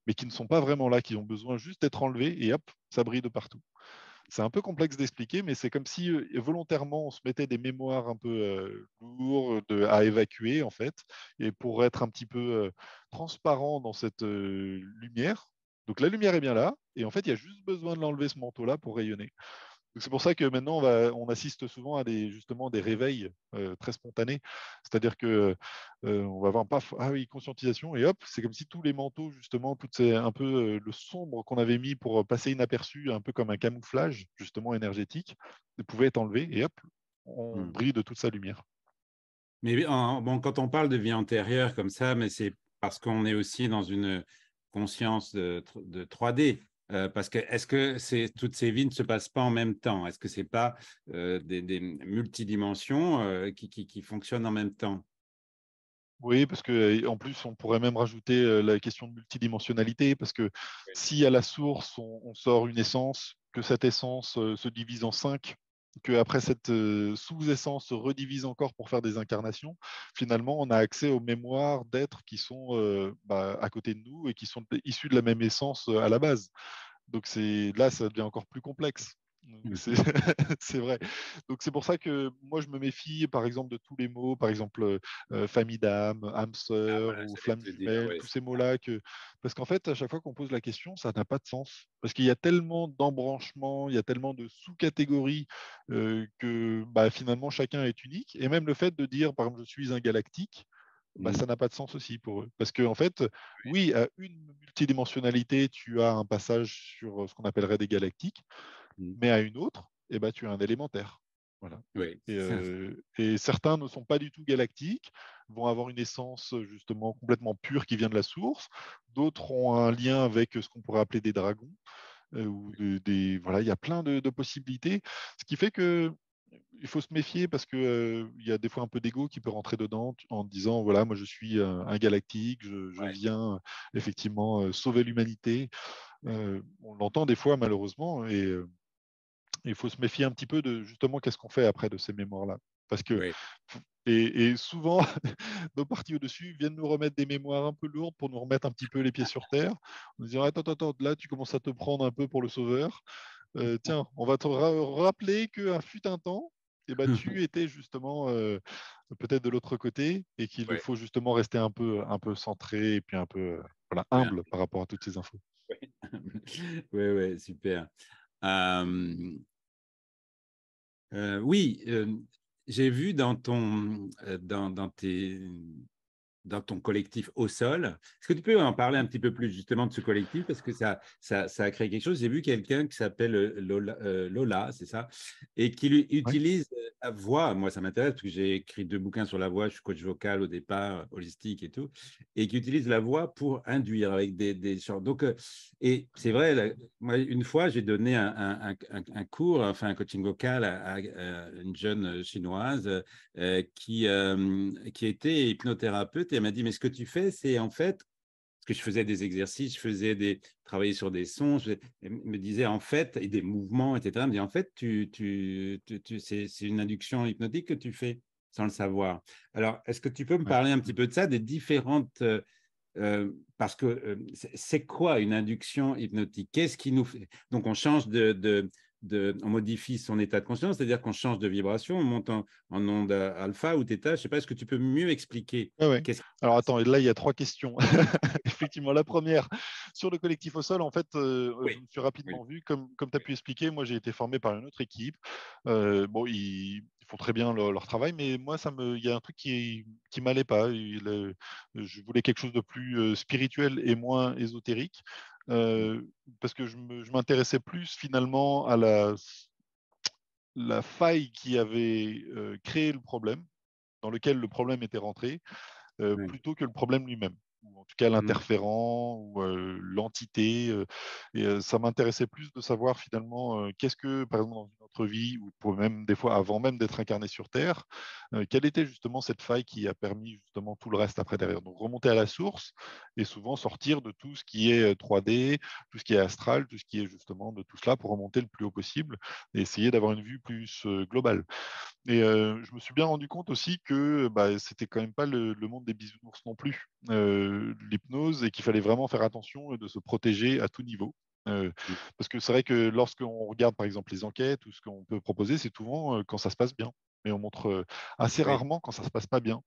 mais qui ne sont pas vraiment là, qui ont besoin juste d'être enlevés et hop, ça brille de partout. C'est un peu complexe d'expliquer, mais c'est comme si volontairement on se mettait des mémoires un peu lourdes à évacuer, en fait, et pour être un petit peu transparent dans cette lumière. Donc la lumière est bien là, et en fait, il y a juste besoin de l'enlever ce manteau-là pour rayonner. Donc c'est pour ça que maintenant on assiste souvent à justement des réveils très spontanés. C'est-à-dire que on va avoir paf, ah oui, conscientisation, et hop, c'est comme si tous les manteaux, justement, un peu le sombre qu'on avait mis pour passer inaperçu, un peu comme un camouflage, justement énergétique, pouvait être enlevé, et hop, on Mm. brille de toute sa lumière. Mais bon, quand on parle de vie antérieure comme ça, mais c'est parce qu'on est aussi dans une conscience de 3D. Parce que est-ce que toutes ces vies ne se passent pas en même temps? Est-ce que c'est pas des multidimensions qui fonctionnent en même temps? Oui, parce que en plus, on pourrait même rajouter la question de multidimensionnalité, parce que si à la source, on sort une essence, que cette essence se divise en cinq, que après cette sous-essence se redivise encore pour faire des incarnations, finalement, on a accès aux mémoires d'êtres qui sont à côté de nous et qui sont issus de la même essence à la base. Donc là, ça devient encore plus complexe. Donc c'est vrai. Donc c'est pour ça que moi je me méfie par exemple de tous les mots, par exemple famille d'âme, âme Ah sœur voilà, ou j'allais flamme te dire, jumelle, ouais, tous ces mots-là parce qu'en fait à chaque fois qu'on pose la question, ça n'a pas de sens. Parce qu'il y a tellement d'embranchements, il y a tellement de sous-catégories que bah, finalement chacun est unique. Et même le fait de dire par exemple je suis un galactique, bah, mm, ça n'a pas de sens aussi pour eux. Parce qu'en fait, oui, à une multidimensionnalité, tu as un passage sur ce qu'on appellerait des galactiques, mm. mais à une autre, eh ben, tu as un élémentaire. Voilà. Oui, Et, c'est ça. certains ne sont pas du tout galactiques, vont avoir une essence justement complètement pure qui vient de la source. D'autres ont un lien avec ce qu'on pourrait appeler des dragons. Voilà, il y a plein de possibilités. Ce qui fait que il faut se méfier parce que il y a des fois un peu d'ego qui peut rentrer dedans en disant voilà, moi je suis un galactique, je Ouais. viens effectivement sauver l'humanité. On l'entend des fois malheureusement et il faut se méfier un petit peu de justement qu'est-ce qu'on fait après de ces mémoires-là. Parce que, Oui. et souvent, nos partis au-dessus viennent nous remettre des mémoires un peu lourdes pour nous remettre un petit peu les pieds sur terre, en nous disant attends, attends, là tu commences à te prendre un peu pour le sauveur. Tiens, on va te rappeler qu'un fut un temps, eh ben, tu étais justement peut-être de l'autre côté et qu'il Ouais. faut justement rester un peu centré et puis un peu voilà, Ouais. humble par rapport à toutes ces infos. Ouais, ouais, super. Euh, oui, j'ai vu dans ton collectif au sol. Est-ce que tu peux en parler un petit peu plus justement de ce collectif parce que ça a créé quelque chose. J'ai vu quelqu'un qui s'appelle Lola, c'est ça, et qui Ouais. utilise la voix. Moi, ça m'intéresse parce que j'ai écrit 2 bouquins sur la voix. Je suis coach vocal au départ, holistique et tout, et qui utilise la voix pour induire avec des chants. Donc, et c'est vrai, moi, une fois, j'ai donné un cours, enfin un coaching vocal à une jeune chinoise qui était hypnothérapeute et elle m'a dit, mais ce que tu fais, c'est en fait, parce que je faisais des exercices, travailler sur des sons, elle me disait en fait, et des mouvements, etc. Elle me dit, en fait, c'est une induction hypnotique que tu fais sans le savoir. Alors, est-ce que tu peux me Ouais. parler un petit peu de ça, des différentes... parce que c'est quoi une induction hypnotique? Qu'est-ce qui nous fait... Donc, on change on modifie son état de conscience, c'est-à-dire qu'on change de vibration, on monte en onde alpha ou theta. Je ne sais pas, est-ce que tu peux mieux expliquer Ouais, ouais. qu'est-ce qui se Alors passe? attends, et là il y a trois questions. Effectivement, la première, sur le collectif au sol, en fait, je Oui, me suis oui, rapidement vu, comme tu as pu expliquer, moi j'ai été formé par une autre équipe. Bon, ils font très bien leur travail, mais moi, il y a un truc qui m'allait pas. Je voulais quelque chose de plus spirituel et moins ésotérique, euh, parce que je m'intéressais plus finalement à la faille qui avait créé le problème, dans lequel le problème était rentré oui, plutôt que le problème lui-même, ou en tout cas oui, l'interférent ou l'entité. Ça m'intéressait plus de savoir finalement qu'est-ce que, par exemple, dans une autre vie, ou pour même des fois avant même d'être incarné sur Terre, quelle était justement cette faille qui a permis justement tout le reste après derrière. Donc remonter à la source et souvent sortir de tout ce qui est 3D, tout ce qui est astral, tout ce qui est justement de tout cela pour remonter le plus haut possible et essayer d'avoir une vue plus globale. Et je me suis bien rendu compte aussi que bah, c'était quand même pas le monde des bisounours non plus, l'hypnose, et qu'il fallait vraiment faire attention de se protéger à tout niveau. Euh, Parce que c'est vrai que lorsqu'on regarde par exemple les enquêtes ou ce qu'on peut proposer, c'est souvent quand ça se passe bien. Mais on montre assez oui, rarement quand ça se passe pas bien.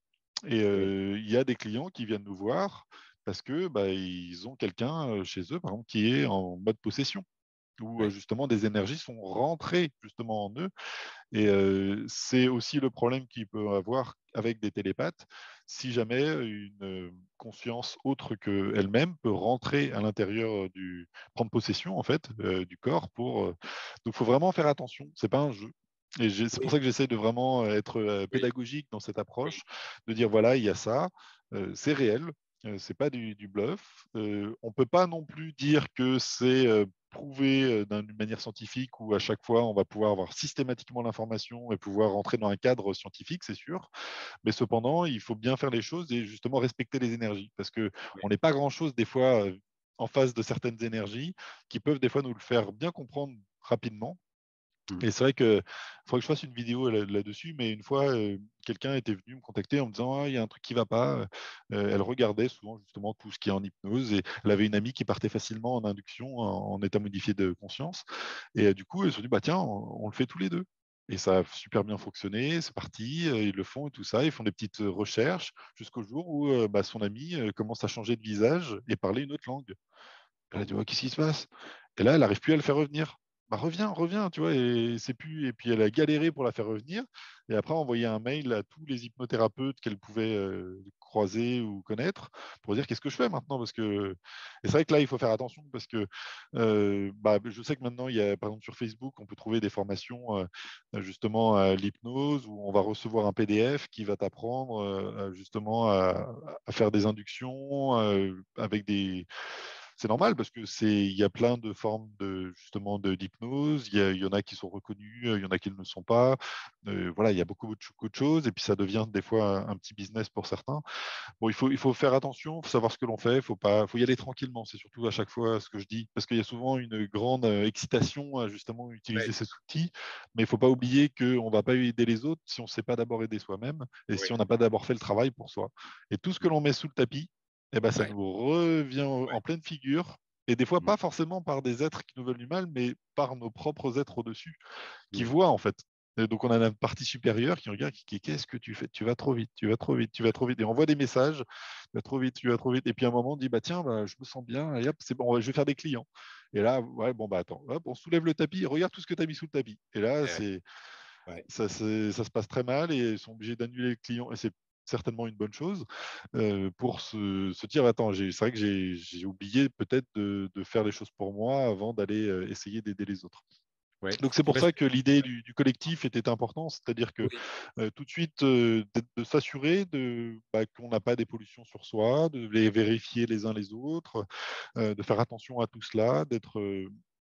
Et oui, il y a des clients qui viennent nous voir parce que bah, ils ont quelqu'un chez eux, par exemple, qui est en mode possession, où oui, justement des énergies sont rentrées justement en eux et c'est aussi le problème qu'il peut avoir avec des télépathes. Si jamais une conscience autre qu'elle-même peut rentrer à l'intérieur prendre possession en fait du corps donc, il faut vraiment faire attention. C'est pas un jeu. Et c'est pour oui, ça que j'essaie de vraiment être oui, pédagogique dans cette oui, approche, de dire voilà, il y a ça, c'est réel, c'est pas du bluff. On peut pas non plus dire que c'est prouvé d'une manière scientifique où à chaque fois on va pouvoir avoir systématiquement l'information et pouvoir rentrer dans un cadre scientifique, c'est sûr. Mais cependant, il faut bien faire les choses et justement respecter les énergies parce que on oui, n'est pas grand-chose des fois en face de certaines énergies qui peuvent des fois nous le faire bien comprendre rapidement Mm. Et c'est vrai que faudrait que je fasse une vidéo là-dessus, mais une fois, quelqu'un était venu me contacter en me disant: «Ah, il y a un truc qui va pas». Elle regardait souvent justement tout ce qui est en hypnose et elle avait une amie qui partait facilement en induction, en état modifié de conscience et du coup, elles se sont dit: «Bah tiens, on le fait tous les 2». Et ça a super bien fonctionné, c'est parti, ils le font et tout ça. Ils font des petites, recherches jusqu'au jour où, bah, son amie, commence à changer de visage et parler une autre langue. Elle a dit: «Ouais, qu'est-ce qui se passe?» Et là, elle arrive plus à le faire revenir. «Bah, reviens, reviens», tu vois? Et c'est plus et puis elle a galéré pour la faire revenir et après envoyer un mail à tous les hypnothérapeutes qu'elle pouvait, croiser ou connaître pour dire: «Qu'est-ce que je fais maintenant?» parce que et c'est vrai que là, il faut faire attention parce que, bah, je sais que maintenant, il y a par exemple sur Facebook, on peut trouver des formations, justement à l'hypnose où on va recevoir un PDF qui va t'apprendre, justement à faire des inductions, avec des c'est normal parce que il y a plein de formes de justement d'hypnose. Il y en a qui sont reconnues, il y en a qui ne le sont pas. Voilà, il y a beaucoup de choses et puis ça devient des fois un petit business pour certains. Bon, il faut faire attention, il faut savoir ce que l'on fait, faut y aller tranquillement. C'est surtout à chaque fois ce que je dis parce qu'il y a souvent une grande excitation à justement utiliser Ouais, ces outils, mais il faut pas oublier qu'on ne va pas aider les autres si on ne s'est pas d'abord aider soi-même et si ouais, on n'a pas d'abord fait le travail pour soi. Et tout ce que l'on met sous le tapis, eh ben, ça ouais, nous revient ouais. en pleine figure. Et des fois, Mm. pas forcément par des êtres qui nous veulent du mal, mais par nos propres êtres au-dessus, qui Mm. voient en fait. Et donc, on a la partie supérieure qui regarde, qu'est-ce que tu fais? Tu vas trop vite, tu vas trop vite, tu vas trop vite. Et on voit des messages, tu vas trop vite, tu vas trop vite. Et puis à un moment, on dit, bah tiens, bah, je me sens bien, et hop, c'est bon, je vais faire des clients. Et là, ouais, bon, bah attends, hop, on soulève le tapis, regarde tout ce que tu as mis sous le tapis. Et là, Ouais, ouais. ça se passe très mal et ils sont obligés d'annuler le client. Et c'est certainement une bonne chose pour se dire, attends, c'est vrai que j'ai oublié peut-être de faire les choses pour moi avant d'aller essayer d'aider les autres. Ouais. Donc c'est pour Parce ça que, que l'idée du collectif était importante, c'est-à-dire que oui, tout de suite de s'assurer bah, qu'on n'a pas des pollutions sur soi, de les vérifier les uns les autres, de faire attention à tout cela, d'être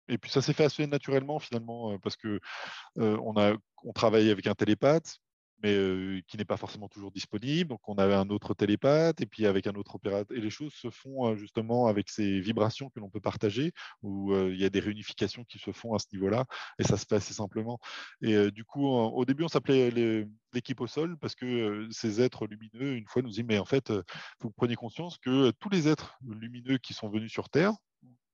et puis ça s'est fait assez naturellement finalement parce que on travaille avec un télépathe, mais qui n'est pas forcément toujours disponible. Donc, on avait un autre télépathe et puis avec un autre opérateur. Et les choses se font justement avec ces vibrations que l'on peut partager, où il y a des réunifications qui se font à ce niveau-là, et ça se fait assez simplement. Et du coup, au début, on s'appelait l'équipe au sol parce que ces êtres lumineux, une fois, nous disent, mais en fait, vous preniez conscience que tous les êtres lumineux qui sont venus sur Terre,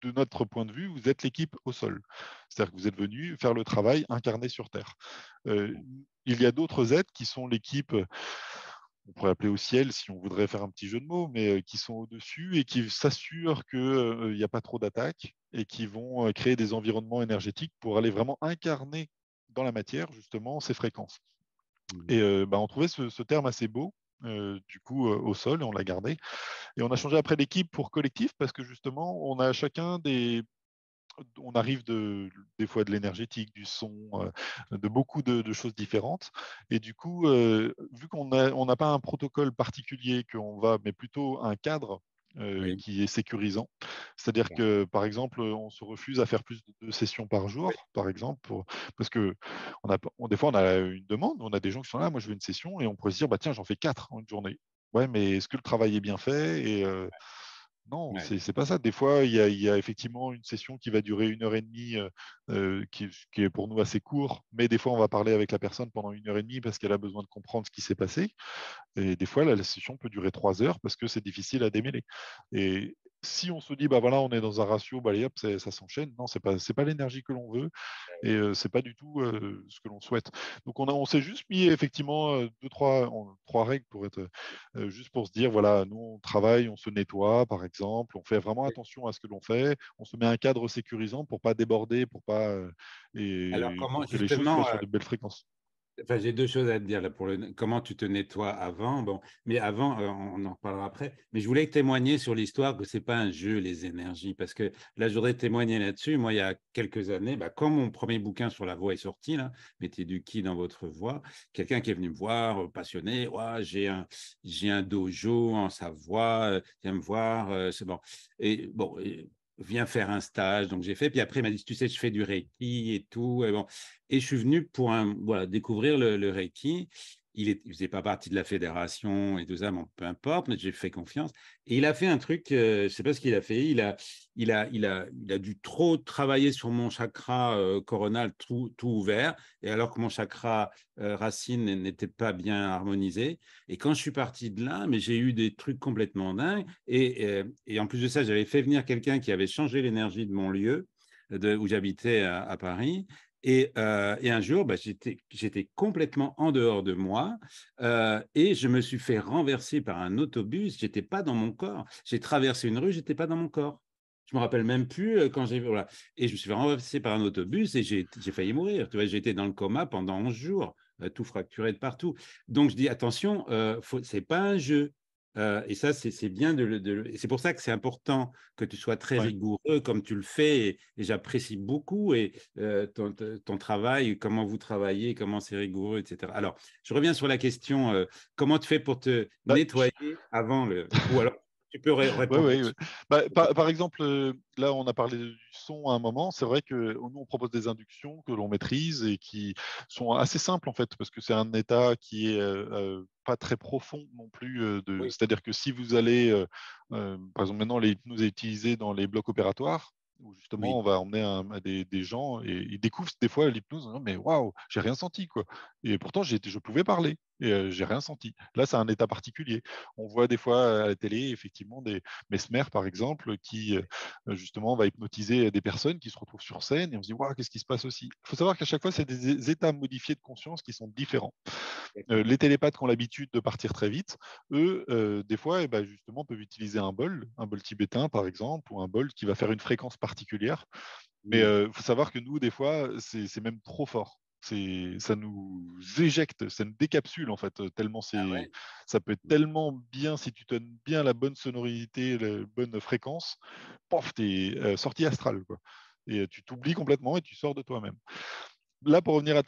de notre point de vue, vous êtes l'équipe au sol. C'est-à-dire que vous êtes venu faire le travail incarné sur Terre. Euh, il y a d'autres êtres qui sont l'équipe, on pourrait appeler au ciel si on voudrait faire un petit jeu de mots, mais qui sont au-dessus et qui s'assurent qu'il n'y a pas trop d'attaques et qui vont créer des environnements énergétiques pour aller vraiment incarner dans la matière justement ces fréquences. mm, Et bah, on trouvait ce terme assez beau. Du coup, au sol, et on l'a gardé. Et on a changé après l'équipe pour collectif parce que justement, on a chacun on arrive des fois de l'énergétique, du son, de beaucoup de choses différentes. Et du coup, vu on n'a pas un protocole particulier qu'on va, mais plutôt un cadre oui, qui est sécurisant. C'est-à-dire bon, que, par exemple, on se refuse à faire plus de 2 sessions par oui, jour, par exemple, parce que des fois, on a une demande, on a des gens qui sont là, moi je veux une session, et on pourrait se dire, bah, tiens, j'en fais 4 en une journée. Ouais, mais est-ce que le travail est bien fait? Et non, ouais. c'est pas ça. Des fois, il y a effectivement une session qui va durer 1 heure et demie, qui est pour nous assez court, mais des fois, on va parler avec la personne pendant 1 heure et demie parce qu'elle a besoin de comprendre ce qui s'est passé. Et des fois, la session peut durer 3 heures parce que c'est difficile à démêler. Et si on se dit, bah voilà, on est dans un ratio, bah allez, hop, ça s'enchaîne. Non, c'est pas l'énergie que l'on veut et c'est pas du tout ce que l'on souhaite. Donc on s'est juste mis effectivement trois règles pour être juste pour se dire, voilà, nous on travaille, on se nettoie, par exemple, on fait vraiment attention à ce que l'on fait, on se met un cadre sécurisant pour pas déborder, Alors, et comment pour que les choses soient justement, sur de belles fréquences. enfin, j'ai deux choses à te dire là pour comment tu te nettoies avant. Bon, mais avant, on en reparlera après. Mais je voulais témoigner sur l'histoire que c'est pas un jeu les énergies, parce que là, je voudrais témoigner là-dessus. Moi, il y a quelques années, bah, quand mon premier bouquin sur la voix est sorti, là, mettez du qui dans votre voix, quelqu'un qui est venu me voir, passionné, ouais, j'ai un dojo en Savoie, viens me voir, c'est bon. Et bon. Viens faire un stage, donc j'ai fait. Puis après, il m'a dit, tu sais, je fais du Reiki et tout. Et bon, et je suis venu pour voilà, découvrir le Reiki. il faisait pas partie de la fédération et tout ça, bon, peu importe, mais j'ai fait confiance. Et il a fait un truc, je sais pas ce qu'il a fait. Il a dû trop travailler sur mon chakra coronal tout ouvert, et alors que mon chakra racine n'était pas bien harmonisé. Et quand je suis parti de là, mais j'ai eu des trucs complètement dingues. Et en plus de ça, j'avais fait venir quelqu'un qui avait changé l'énergie de mon lieu où j'habitais à Paris. Et un jour, bah, j'étais complètement en dehors de moi et je me suis fait renverser par un autobus. J'étais pas dans mon corps. J'ai traversé une rue, j'étais pas dans mon corps. Je me rappelle même plus quand j'ai voilà. Et je me suis fait renverser par un autobus et j'ai failli mourir. Tu vois, j'étais dans le coma pendant 11 jours, tout fracturé de partout. Donc je dis attention, c'est pas un jeu. Et ça, c'est bien et c'est pour ça que c'est important que tu sois très Ouais. rigoureux comme tu le fais. Et j'apprécie beaucoup ton travail, comment vous travaillez, comment c'est rigoureux, etc. Alors, je reviens sur la question comment tu fais pour te Bah, nettoyer avant le. Ou alors, tu peux ouais, répondre. ouais, ouais. Bah, par exemple, là, on a parlé du son à un moment. C'est vrai que nous, on propose des inductions que l'on maîtrise et qui sont assez simples, en fait, parce que c'est un état qui est pas très profond non plus. Oui, C'est-à-dire que si vous allez, par exemple, maintenant, l'hypnose est utilisée dans les blocs opératoires, où justement, oui. on va emmener des gens et ils découvrent des fois l'hypnose, en disant, mais waouh, j'ai rien senti, quoi. Et pourtant, je pouvais parler et j'ai rien senti. Là, c'est un état particulier. On voit des fois à la télé, effectivement, Mesmer, par exemple, qui justement va hypnotiser des personnes qui se retrouvent sur scène et on se dit, waouh, qu'est-ce qui se passe aussi? Il faut savoir qu'à chaque fois, c'est des états modifiés de conscience qui sont différents. D'accord. Les télépathes qui ont l'habitude de partir très vite, eux, des fois, eh ben, justement, peuvent utiliser un bol tibétain, par exemple, ou un bol qui va faire une fréquence particulière. Mais Hmm. il faut savoir que nous, des fois, c'est même trop fort. Ça nous éjecte, ça nous décapsule en fait, tellement Ah ouais. ça peut être tellement bien si tu donnes bien la bonne sonorité, la bonne fréquence, pof, t'es sorti astral quoi. Et tu t'oublies complètement et tu sors de toi-même. Là, pour revenir à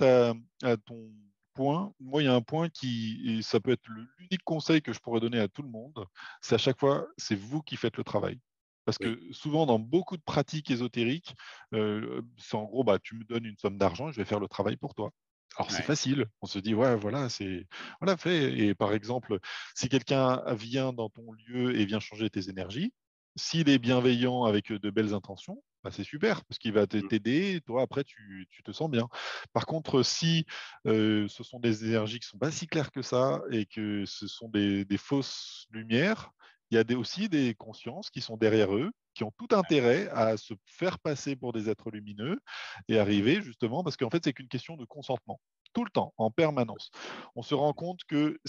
ton point, moi, il y a un point et ça peut être l'unique conseil que je pourrais donner à tout le monde, c'est à chaque fois, c'est vous qui faites le travail. Parce Oui. que souvent, dans beaucoup de pratiques ésotériques, c'est en gros, bah, tu me donnes une somme d'argent, je vais faire le travail pour toi. Alors c'est Ouais. facile, on se dit ouais voilà c'est voilà fait. Et par exemple, si quelqu'un vient dans ton lieu et vient changer tes énergies, s'il est bienveillant avec de belles intentions, bah, c'est super parce qu'il va Hmm. t'aider. Toi après tu te sens bien. Par contre, si ce sont des énergies qui sont pas si claires que ça et que ce sont des fausses lumières, il y a aussi des consciences qui sont derrière eux, qui ont tout intérêt à se faire passer pour des êtres lumineux et arriver justement, parce qu'en fait, c'est qu'une question de consentement. Tout le temps, en permanence. On se rend compte que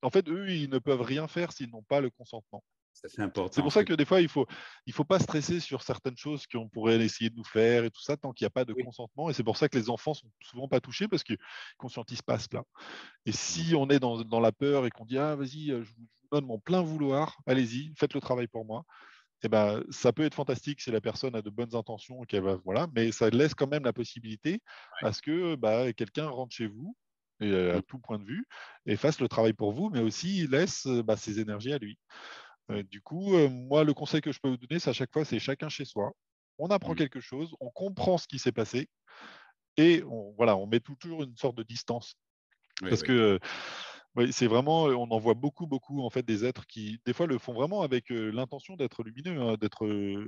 en fait, eux, ils ne peuvent rien faire s'ils n'ont pas le consentement. Ça, c'est C'est important pour ce ça que que des fois, il faut pas stresser sur certaines choses qu'on pourrait essayer de nous faire et tout ça tant qu'il n'y a pas de oui. consentement. Et c'est pour ça que les enfants sont souvent pas touchés parce qu'ils ne conscientisent pas cela. Et Hmm. si on est dans la peur et qu'on dit ah vas-y, je vous donne mon plein vouloir, allez-y, faites le travail pour moi. Eh ben, ça peut être fantastique si la personne a de bonnes intentions, qu'elle va, voilà, mais ça laisse quand même la possibilité à ce que bah, quelqu'un rentre chez vous, et, à Hmm. tout point de vue, et fasse le travail pour vous, mais aussi laisse bah, ses énergies à lui. Du coup, moi, le conseil que je peux vous donner, c'est à chaque fois, c'est chacun chez soi. On apprend Hmm. quelque chose, on comprend ce qui s'est passé, et voilà, on met toujours une sorte de distance. Oui, Parce que oui. ouais, c'est vraiment, on en voit beaucoup, beaucoup en fait des êtres qui, des fois, le font vraiment avec l'intention d'être lumineux, hein, d'être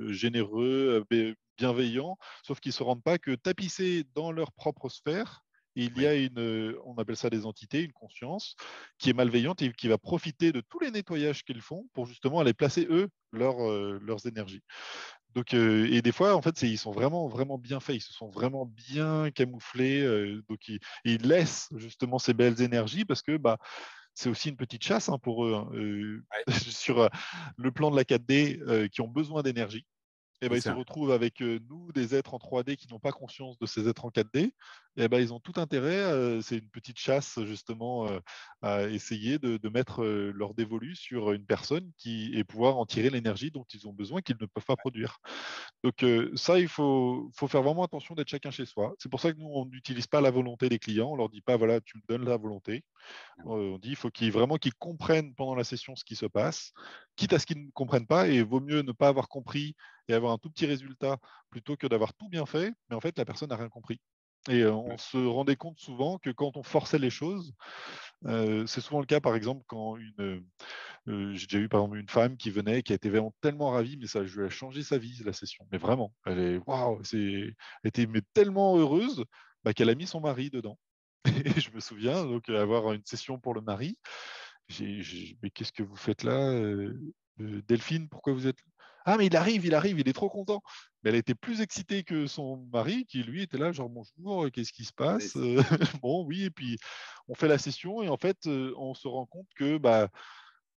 généreux, bienveillants, sauf qu'ils se rendent pas que tapissés dans leur propre sphère, il y Oui. a on appelle ça des entités, une conscience qui est malveillante et qui va profiter de tous les nettoyages qu'ils font pour justement aller placer eux leurs énergies. Donc, et des fois, en fait, ils sont vraiment, vraiment bien faits. Ils se sont vraiment bien camouflés. Donc, ils laissent justement ces belles énergies parce que bah, c'est aussi une petite chasse hein, pour eux hein, Ouais, sur le plan de la 4D qui ont besoin d'énergie eh ben, c'est ils se ça. retrouvent avec nous, des êtres en 3D qui n'ont pas conscience de ces êtres en 4D. Eh ben, ils ont tout intérêt, c'est une petite chasse justement, à essayer de mettre leur dévolu sur une personne et pouvoir en tirer l'énergie dont ils ont besoin qu'ils ne peuvent pas produire. Donc ça, faut faire vraiment attention d'être chacun chez soi. C'est pour ça que nous, on n'utilise pas la volonté des clients. On leur dit pas, voilà, tu me donnes la volonté. On dit, il faut vraiment qu'ils comprennent pendant la session ce qui se passe, quitte à ce qu'ils ne comprennent pas, et vaut mieux ne pas avoir compris et avoir un tout petit résultat plutôt que d'avoir tout bien fait, mais en fait, la personne n'a rien compris. Et on se rendait compte souvent que quand on forçait les choses, c'est souvent le cas, par exemple, quand j'ai déjà eu par exemple une femme qui venait, qui a été vraiment tellement ravie, mais ça lui a changé sa vie, la session. Mais vraiment, elle était mais tellement heureuse bah, qu'elle a mis son mari dedans. Et je me souviens donc avoir une session pour le mari. Mais qu'est-ce que vous faites là, Delphine? Pourquoi vous êtes là? Ah, mais il arrive, il est trop content. Mais elle était plus excitée que son mari, qui lui était là, genre bonjour, qu'est-ce qui se passe? Bon, oui, et puis on fait la session et en fait, on se rend compte que bah,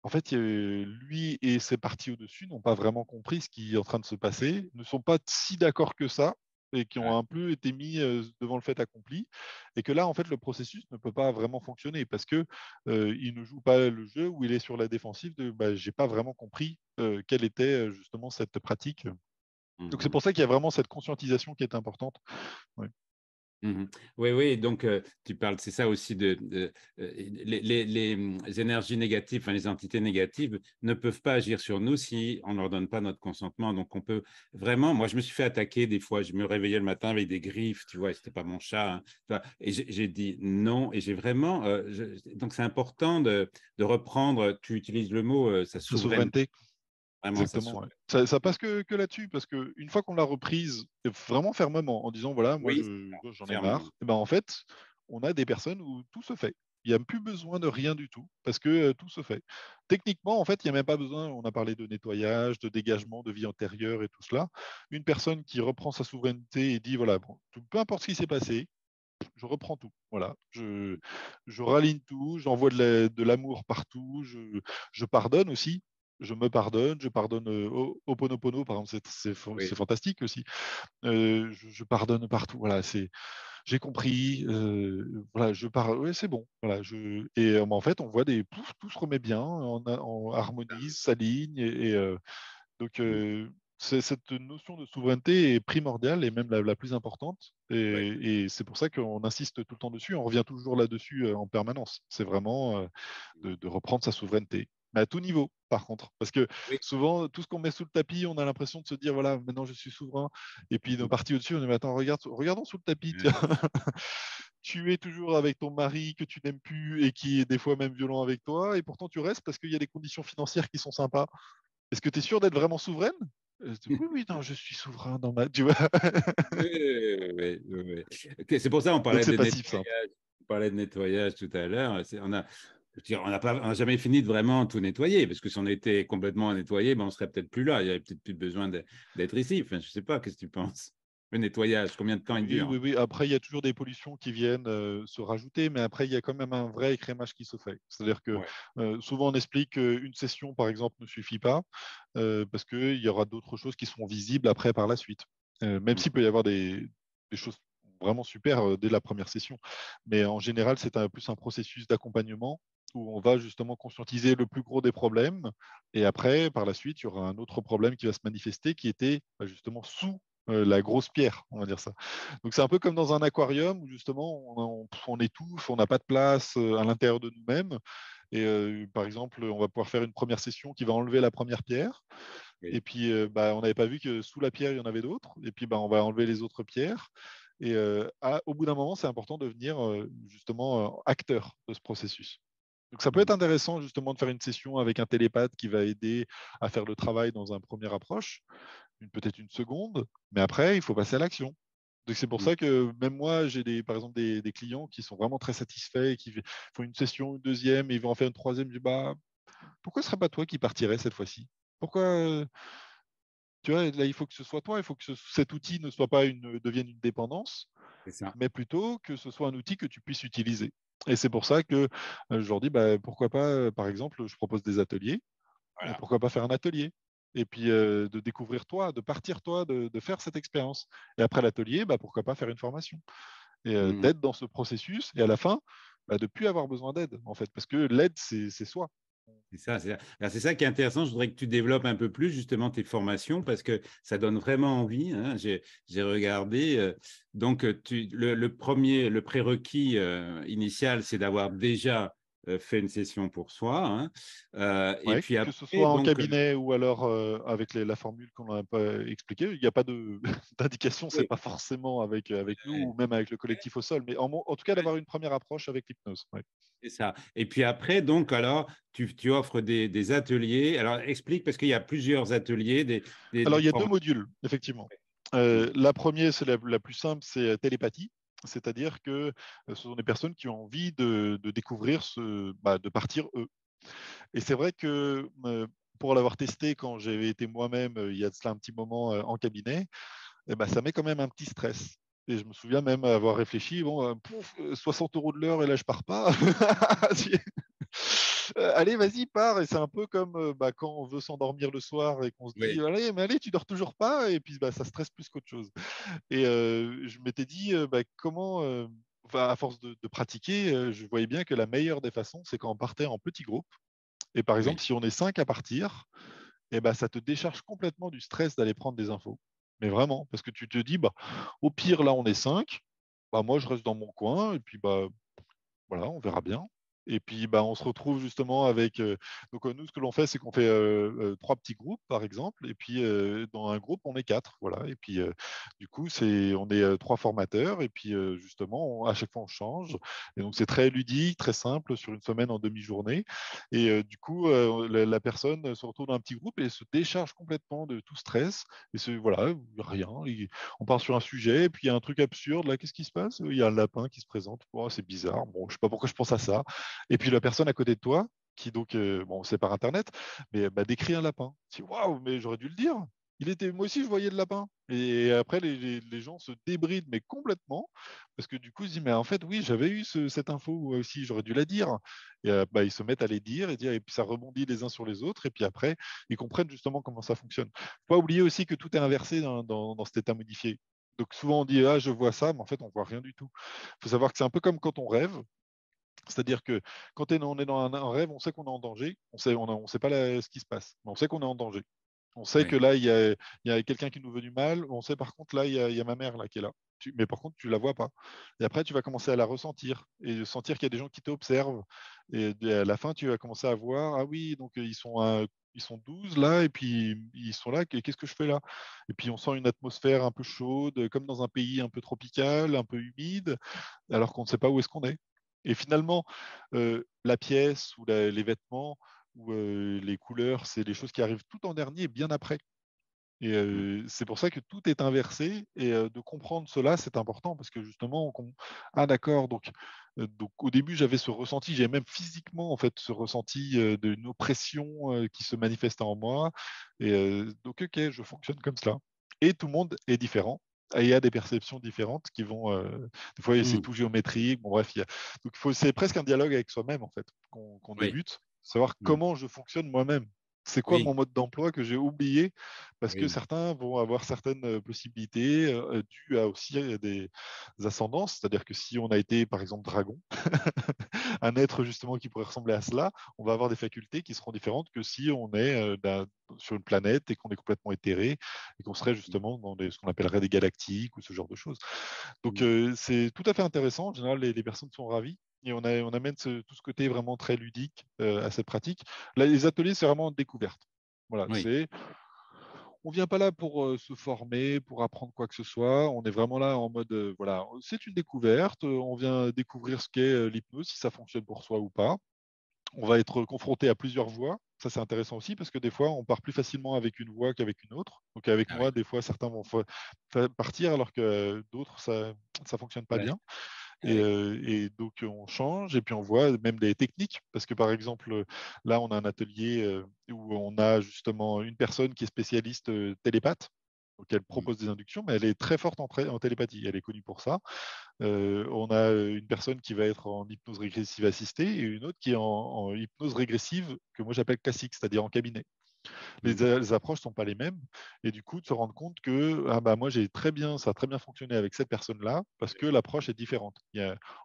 en fait, lui et ses parties au-dessus n'ont pas vraiment compris ce qui est en train de se passer, ne sont pas si d'accord que ça, et qui ont un peu été mis devant le fait accompli, et que là, en fait, le processus ne peut pas vraiment fonctionner parce que il ne joue pas le jeu où il est sur la défensive de bah, j'ai pas vraiment compris quelle était justement cette pratique. Donc c'est Mhm. pour ça qu'il y a vraiment cette conscientisation qui est importante. Ouais. Mhm. Oui, oui, donc tu parles, c'est ça aussi les énergies négatives, enfin, les entités négatives ne peuvent pas agir sur nous si on ne leur donne pas notre consentement. Donc on peut vraiment, moi je me suis fait attaquer des fois, je me réveillais le matin avec des griffes, tu vois, et c'était pas mon chat, hein, tu vois, et j'ai dit non, et j'ai vraiment, donc c'est important de reprendre, tu utilises le mot, sa La souveraineté, souveraineté. vraiment sa Exactement. Ouais. souveraineté. Ça passe que là-dessus, parce qu'une fois qu'on l'a reprise vraiment fermement, en disant voilà, moi Oui, c'est ça, j'en ai fermement. marre, et ben en fait, on a des personnes où tout se fait. Il n'y a plus besoin de rien du tout, parce que tout se fait. Techniquement, en fait, il n'y a même pas besoin, on a parlé de nettoyage, de dégagement, de vie antérieure et tout cela. Une personne qui reprend sa souveraineté et dit voilà, bon, peu importe ce qui s'est passé, je reprends tout. Voilà, je raligne tout, j'envoie de l'amour partout, je pardonne aussi. Je me pardonne, je pardonne Ho'oponopono, par exemple, c'est Oui. fantastique aussi. Je pardonne partout. Voilà, j'ai compris. Voilà, je pardonne. Ouais, c'est bon. Voilà, et en fait, on voit pouf, tout se remet bien, on harmonise, s'aligne, donc, cette notion de souveraineté est primordiale et même la plus importante. Oui. Et c'est pour ça qu'on insiste tout le temps dessus. On revient toujours là-dessus en permanence. C'est vraiment de reprendre sa souveraineté. Mais à tout niveau, par contre. Parce que Oui. souvent, tout ce qu'on met sous le tapis, on a l'impression de se dire, voilà, maintenant je suis souverain. Et puis nos parties au-dessus, on dit, mais attends, regardons sous le tapis. Tiens. Tu es toujours avec ton mari que tu n'aimes plus et qui est des fois même violent avec toi. Et pourtant, tu restes parce qu'il y a des conditions financières qui sont sympas. Est-ce que tu es sûr d'être vraiment souveraine? Oui, oui, non, je suis souverain dans ma. Tu vois. Oui, oui, oui, oui. Ok, c'est pour ça qu'on Donc parlait c'est de passif, simple. nettoyage. On parlait de nettoyage tout à l'heure. On a, je veux dire, on n'a jamais fini de vraiment tout nettoyer, parce que si on était complètement nettoyé, ben, on serait peut-être plus là. Il n'y avait peut-être plus besoin d'être ici. Enfin, je ne sais pas, qu'est-ce que tu penses? Le nettoyage, combien de temps il Oui, dure? oui, oui. Après, il y a toujours des pollutions qui viennent se rajouter, mais après, il y a quand même un vrai écrémage qui se fait. C'est-à-dire que Ouais. souvent, on explique qu'une session, par exemple, ne suffit pas parce qu'il y aura d'autres choses qui seront visibles après par la suite. Même s'il peut y avoir des choses vraiment super dès la première session. Mais en général, c'est plus un processus d'accompagnement où on va justement conscientiser le plus gros des problèmes. Et après, par la suite, il y aura un autre problème qui va se manifester qui était bah, justement sous la grosse pierre, on va dire ça. Donc c'est un peu comme dans un aquarium où justement on étouffe, on n'a pas de place à l'intérieur de nous-mêmes. Et par exemple, on va pouvoir faire une première session qui va enlever la première pierre. Et Oui. puis bah, on n'avait pas vu que sous la pierre, il y en avait d'autres. Et puis bah, on va enlever les autres pierres. Et au bout d'un moment, c'est important de devenir justement acteur de ce processus. Donc ça peut être Mhm. intéressant justement de faire une session avec un télépathe qui va aider à faire le travail dans un premier approche, peut-être une seconde, mais après, il faut passer à l'action. Donc c'est pour Mhm. ça que même moi, j'ai par exemple des clients qui sont vraiment très satisfaits, et qui font une session, une deuxième, et ils vont en faire une troisième. Je dis, bah, pourquoi ce serait pas toi qui partirais cette fois-ci? Pourquoi tu vois, là, il faut que ce soit toi, il faut que cet outil ne soit pas devienne une dépendance, C'est ça. mais plutôt que ce soit un outil que tu puisses utiliser. Et c'est pour ça que je leur dis, bah, pourquoi pas, par exemple, je propose des ateliers, Voilà. pourquoi pas faire un atelier? Et puis de découvrir toi, de partir toi, de faire cette expérience. Et après l'atelier, bah, pourquoi pas faire une formation? Et Mhm. d'être dans ce processus, et à la fin, bah, de ne plus avoir besoin d'aide, en fait, parce que l'aide, c'est soi. C'est ça, c'est ça. Alors, c'est ça qui est intéressant. Je voudrais que tu développes un peu plus justement tes formations parce que ça donne vraiment envie, hein. J'ai regardé. Donc, le prérequis initial, c'est d'avoir déjà fait une session pour soi, hein. Et Ouais, puis que ce après, soit en donc, cabinet ou alors avec la formule qu'on n'a pas expliquée, il n'y a pas d'indication, c'est oui, pas forcément avec nous ou même avec le collectif au sol, mais en tout cas d'avoir une première approche avec l'hypnose. Ouais. c'est ça. Et puis après, donc, alors, tu offres des ateliers. Alors, explique, parce qu'il y a plusieurs ateliers, Alors des il y a deux formations. modules, effectivement. Mm. La première, c'est la plus simple, c'est télépathie. C'est-à-dire que ce sont des personnes qui ont envie de découvrir de partir eux. Et c'est vrai que pour l'avoir testé quand j'avais été moi-même, il y a de cela un petit moment en cabinet, eh ben, ça met quand même un petit stress. Et je me souviens même avoir réfléchi, bon, 60 € de l'heure et là je pars pas. Allez, vas-y, pars. Et c'est un peu comme quand on veut s'endormir le soir et qu'on se dit, Oui, allez, mais allez, tu dors toujours pas. Et puis ça stresse plus qu'autre chose. Et je m'étais dit, comment, à force de pratiquer, je voyais bien que la meilleure des façons, c'est quand on partait en petits groupes. Et par exemple, oui, si on est 5 à partir, eh ben, ça te décharge complètement du stress d'aller prendre des infos. Mais vraiment, parce que tu te dis, au pire, là, on est 5, moi, je reste dans mon coin, et puis voilà, on verra bien. Et puis, on se retrouve justement avec. Donc, nous, ce que l'on fait, c'est qu'on fait 3 petits groupes, par exemple. Et puis, dans un groupe, on est 4. Voilà. Et puis, du coup, on est 3 formateurs. Et puis, justement, à chaque fois, on change. Et donc, c'est très ludique, très simple, sur une semaine en demi-journée. Et du coup, la personne se retrouve dans un petit groupe et se décharge complètement de tout stress. Et c'est, voilà, rien. On part sur un sujet. Et puis, il y a un truc absurde. Là, qu'est-ce qui se passe? Il y a un lapin qui se présente. Oh, c'est bizarre. Bon, je sais pas pourquoi je pense à ça. Et puis la personne à côté de toi, qui donc, bon, c'est par Internet, mais décrit un lapin. Tu dis, waouh, mais j'aurais dû le dire. Moi aussi, je voyais le lapin. Et après, les gens se débrident, mais complètement, parce que du coup, ils se disent, mais en fait, oui, j'avais eu cette info aussi, j'aurais dû la dire. Et ils se mettent à les dire et dire, et puis ça rebondit les uns sur les autres, et puis après, ils comprennent justement comment ça fonctionne. Faut pas oublier aussi que tout est inversé dans cet état modifié. Donc souvent, on dit, ah, je vois ça, mais en fait, on voit rien du tout. Il faut savoir que c'est un peu comme quand on rêve. C'est-à-dire que quand on est dans un rêve, on sait qu'on est en danger, on sait pas ce qui se passe, mais on sait qu'on est en danger. On sait que oui, là, il y a quelqu'un qui nous veut du mal, on sait par contre, là, il y a ma mère là, qui est là. Mais par contre, tu la vois pas. Et après, tu vas commencer à la ressentir et sentir qu'il y a des gens qui t'observent. Et à la fin, tu vas commencer à voir, ah oui, donc ils sont 12 là, et puis ils sont là, qu'est-ce que je fais là? Et puis on sent une atmosphère un peu chaude, comme dans un pays un peu tropical, un peu humide, alors qu'on ne sait pas où est-ce qu'on est. Et finalement, la pièce ou les vêtements ou les couleurs, c'est des choses qui arrivent tout en dernier, bien après. Et mm, c'est pour ça que tout est inversé. Et de comprendre cela, c'est important parce que justement, ah d'accord, donc au début, j'avais ce ressenti, j'avais même physiquement en fait ce ressenti d'une oppression qui se manifestait en moi. Et donc, ok, je fonctionne comme cela. Et tout le monde est différent. Et il y a des perceptions différentes qui vont. Des fois, c'est mm, tout géométrique. Bon, bref, donc c'est presque un dialogue avec soi-même en fait qu'on oui, débute, savoir mm, comment je fonctionne moi-même. C'est quoi mon oui, mode d'emploi que j'ai oublié parce que oui, certains vont avoir certaines possibilités dues à aussi des ascendances. C'est-à-dire que si on a été, par exemple, dragon, un être justement qui pourrait ressembler à cela, on va avoir des facultés qui seront différentes que si on est sur une planète et qu'on est complètement éthéré et qu'on serait justement dans ce qu'on appellerait des galactiques ou ce genre de choses. Donc mm, c'est tout à fait intéressant. En général, les personnes sont ravies. Et on amène tout ce côté vraiment très ludique à cette pratique. Là, les ateliers, c'est vraiment une découverte. Voilà, oui, on vient pas là pour se former, pour apprendre quoi que ce soit. On est vraiment là en mode, voilà, c'est une découverte. On vient découvrir ce qu'est l'hypnose, si ça fonctionne pour soi ou pas. On va être confronté à plusieurs voix. Ça, c'est intéressant aussi parce que des fois, on part plus facilement avec une voix qu'avec une autre. Donc, avec ah moi, oui, des fois, certains vont partir alors que d'autres, ça fonctionne pas ouais, bien. ah oui, Et donc, on change et puis on voit même des techniques. Parce que, par exemple, là, on a un atelier où on a justement une personne qui est spécialiste télépathe. Donc, elle mm, propose des inductions, mais elle est très forte en télépathie. Elle est connue pour ça. On a une personne qui va être en hypnose régressive assistée et une autre qui est en hypnose régressive, que moi j'appelle classique, c'est-à-dire en cabinet. mm, Les approches ne sont pas les mêmes. Et du coup, de se rendre compte que moi, ça a très bien fonctionné avec cette personne-là parce que l'approche est différente.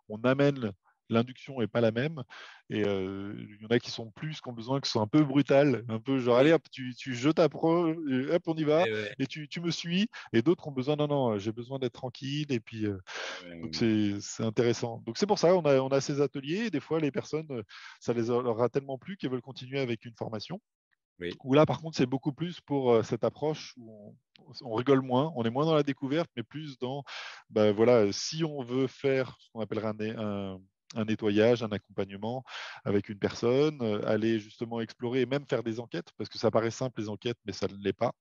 On amène l'induction n'est pas la même. Et il y en a qui sont plus, qui ont besoin, qui sont un peu brutales, un peu genre, allez, Oui, hop, je t'approche, hop, on y va, ouais, ouais, et tu me suis. Et d'autres ont besoin, non, non, j'ai besoin d'être tranquille. Et puis, donc, ouais, c'est intéressant. Donc, c'est pour ça, on a ces ateliers. Et des fois, les personnes, ça leur a tellement plu qu'elles veulent continuer avec une formation. oui. Où là, par contre, c'est beaucoup plus pour cette approche où on rigole moins, on est moins dans la découverte, mais plus dans, ben voilà, si on veut faire ce qu'on appellerait un nettoyage, un accompagnement avec une personne, aller justement explorer et même faire des enquêtes, parce que ça paraît simple les enquêtes, mais ça ne l'est pas.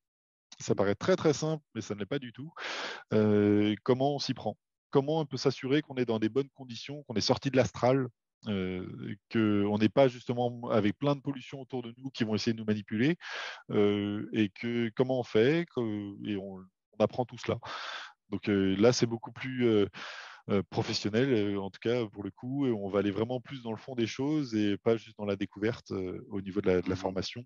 Ça paraît très très simple, mais ça ne l'est pas du tout. Comment on s'y prend? Comment on peut s'assurer qu'on est dans des bonnes conditions, qu'on est sorti de l'astral, qu'on n'est pas justement avec plein de pollutions autour de nous qui vont essayer de nous manipuler, et que comment on fait, et on apprend tout cela. Donc là, c'est beaucoup plus professionnel, en tout cas pour le coup, et on va aller vraiment plus dans le fond des choses et pas juste dans la découverte au niveau de la Mhm. formation.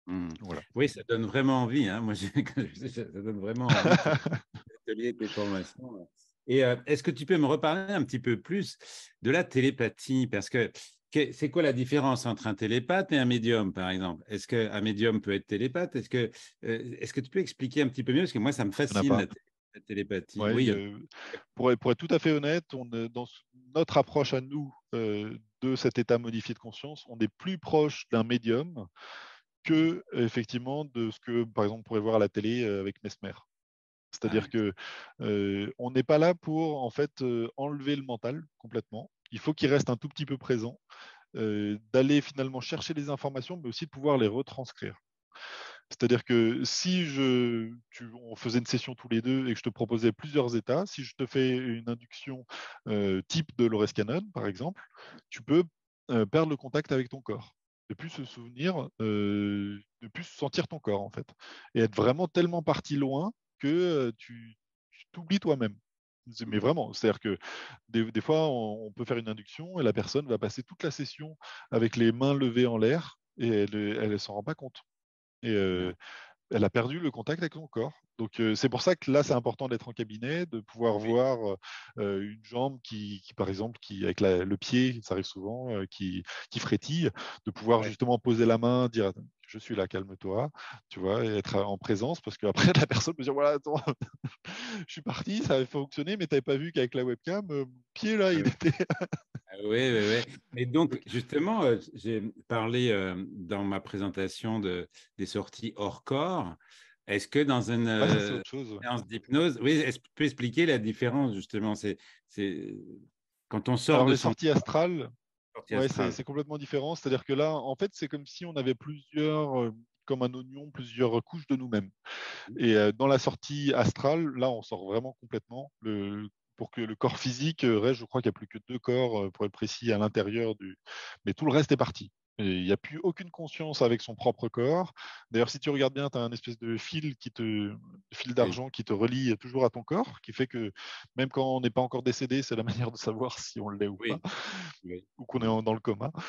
Mhm. Voilà. Oui, ça donne vraiment envie, hein. Moi, ça donne vraiment envie, tes ateliers, tes formations. Et est-ce que tu peux me reparler un petit peu plus de la télépathie? Parce que c'est quoi la différence entre un télépathe et un médium, par exemple? Est-ce qu'un médium peut être télépathe? Est-ce que tu peux expliquer un petit peu mieux? Parce que moi, ça me Il n'y en a fascine, pas. la télépathie. Ouais, Oui, pour être tout à fait honnête, notre approche à nous de cet état modifié de conscience, on est plus proche d'un médium que effectivement de ce que, par exemple, on pourrait voir à la télé avec Mesmer. ah C'est-à-dire oui. que on n'est pas là pour en fait enlever le mental complètement. Il faut qu'il reste un tout petit peu présent, d'aller finalement chercher les informations, mais aussi de pouvoir les retranscrire. C'est-à-dire que si on faisait une session tous les deux et que je te proposais plusieurs états, si je te fais une induction type de Loris Cannon, par exemple, tu peux perdre le contact avec ton corps, ne plus se souvenir, ne plus sentir ton corps en fait, et être vraiment tellement parti loin que tu t'oublies toi-même. Mais vraiment, c'est-à-dire que des fois, on peut faire une induction et la personne va passer toute la session avec les mains levées en l'air et elle ne s'en rend pas compte. Et elle a perdu le contact avec son corps. Donc c'est pour ça que là, c'est important d'être en cabinet, de pouvoir Oui, voir une jambe par exemple, avec le pied, ça arrive souvent, qui frétille, de pouvoir ouais. justement poser la main, dire je suis là, calme-toi, tu vois, et être en présence, parce qu'après la personne peut dire voilà, attends, je suis parti, ça avait fonctionné, mais tu n'avais pas vu qu'avec la webcam, mon pied là, Ah il oui. était. Ah oui, oui, oui. Et donc, Donc, justement, j'ai parlé dans ma présentation des sorties hors corps. Est-ce que dans une ouais, ça c'est autre chose. Ouais. séance d'hypnose, oui, est-ce que tu peux expliquer la différence, justement? C'est quand on sort Alors de les son sorties astrales, sortie ouais, astrale. c'est complètement différent. C'est-à-dire que là, en fait, c'est comme si on avait comme un oignon, plusieurs couches de nous-mêmes. Et dans la sortie astrale, là, on sort vraiment complètement. Pour que le corps physique reste, je crois qu'il n'y a plus que 2 corps, pour être précis, à l'intérieur du. Mais tout le reste est parti. Et il n'y a plus aucune conscience avec son propre corps. D'ailleurs, si tu regardes bien, tu as un espèce de fil Oui, d'argent qui te relie toujours à ton corps, qui fait que même quand on n'est pas encore décédé, c'est la manière de savoir si on l'est ou pas, oui, oui. ou qu'on est Mhm, dans le coma. mhm.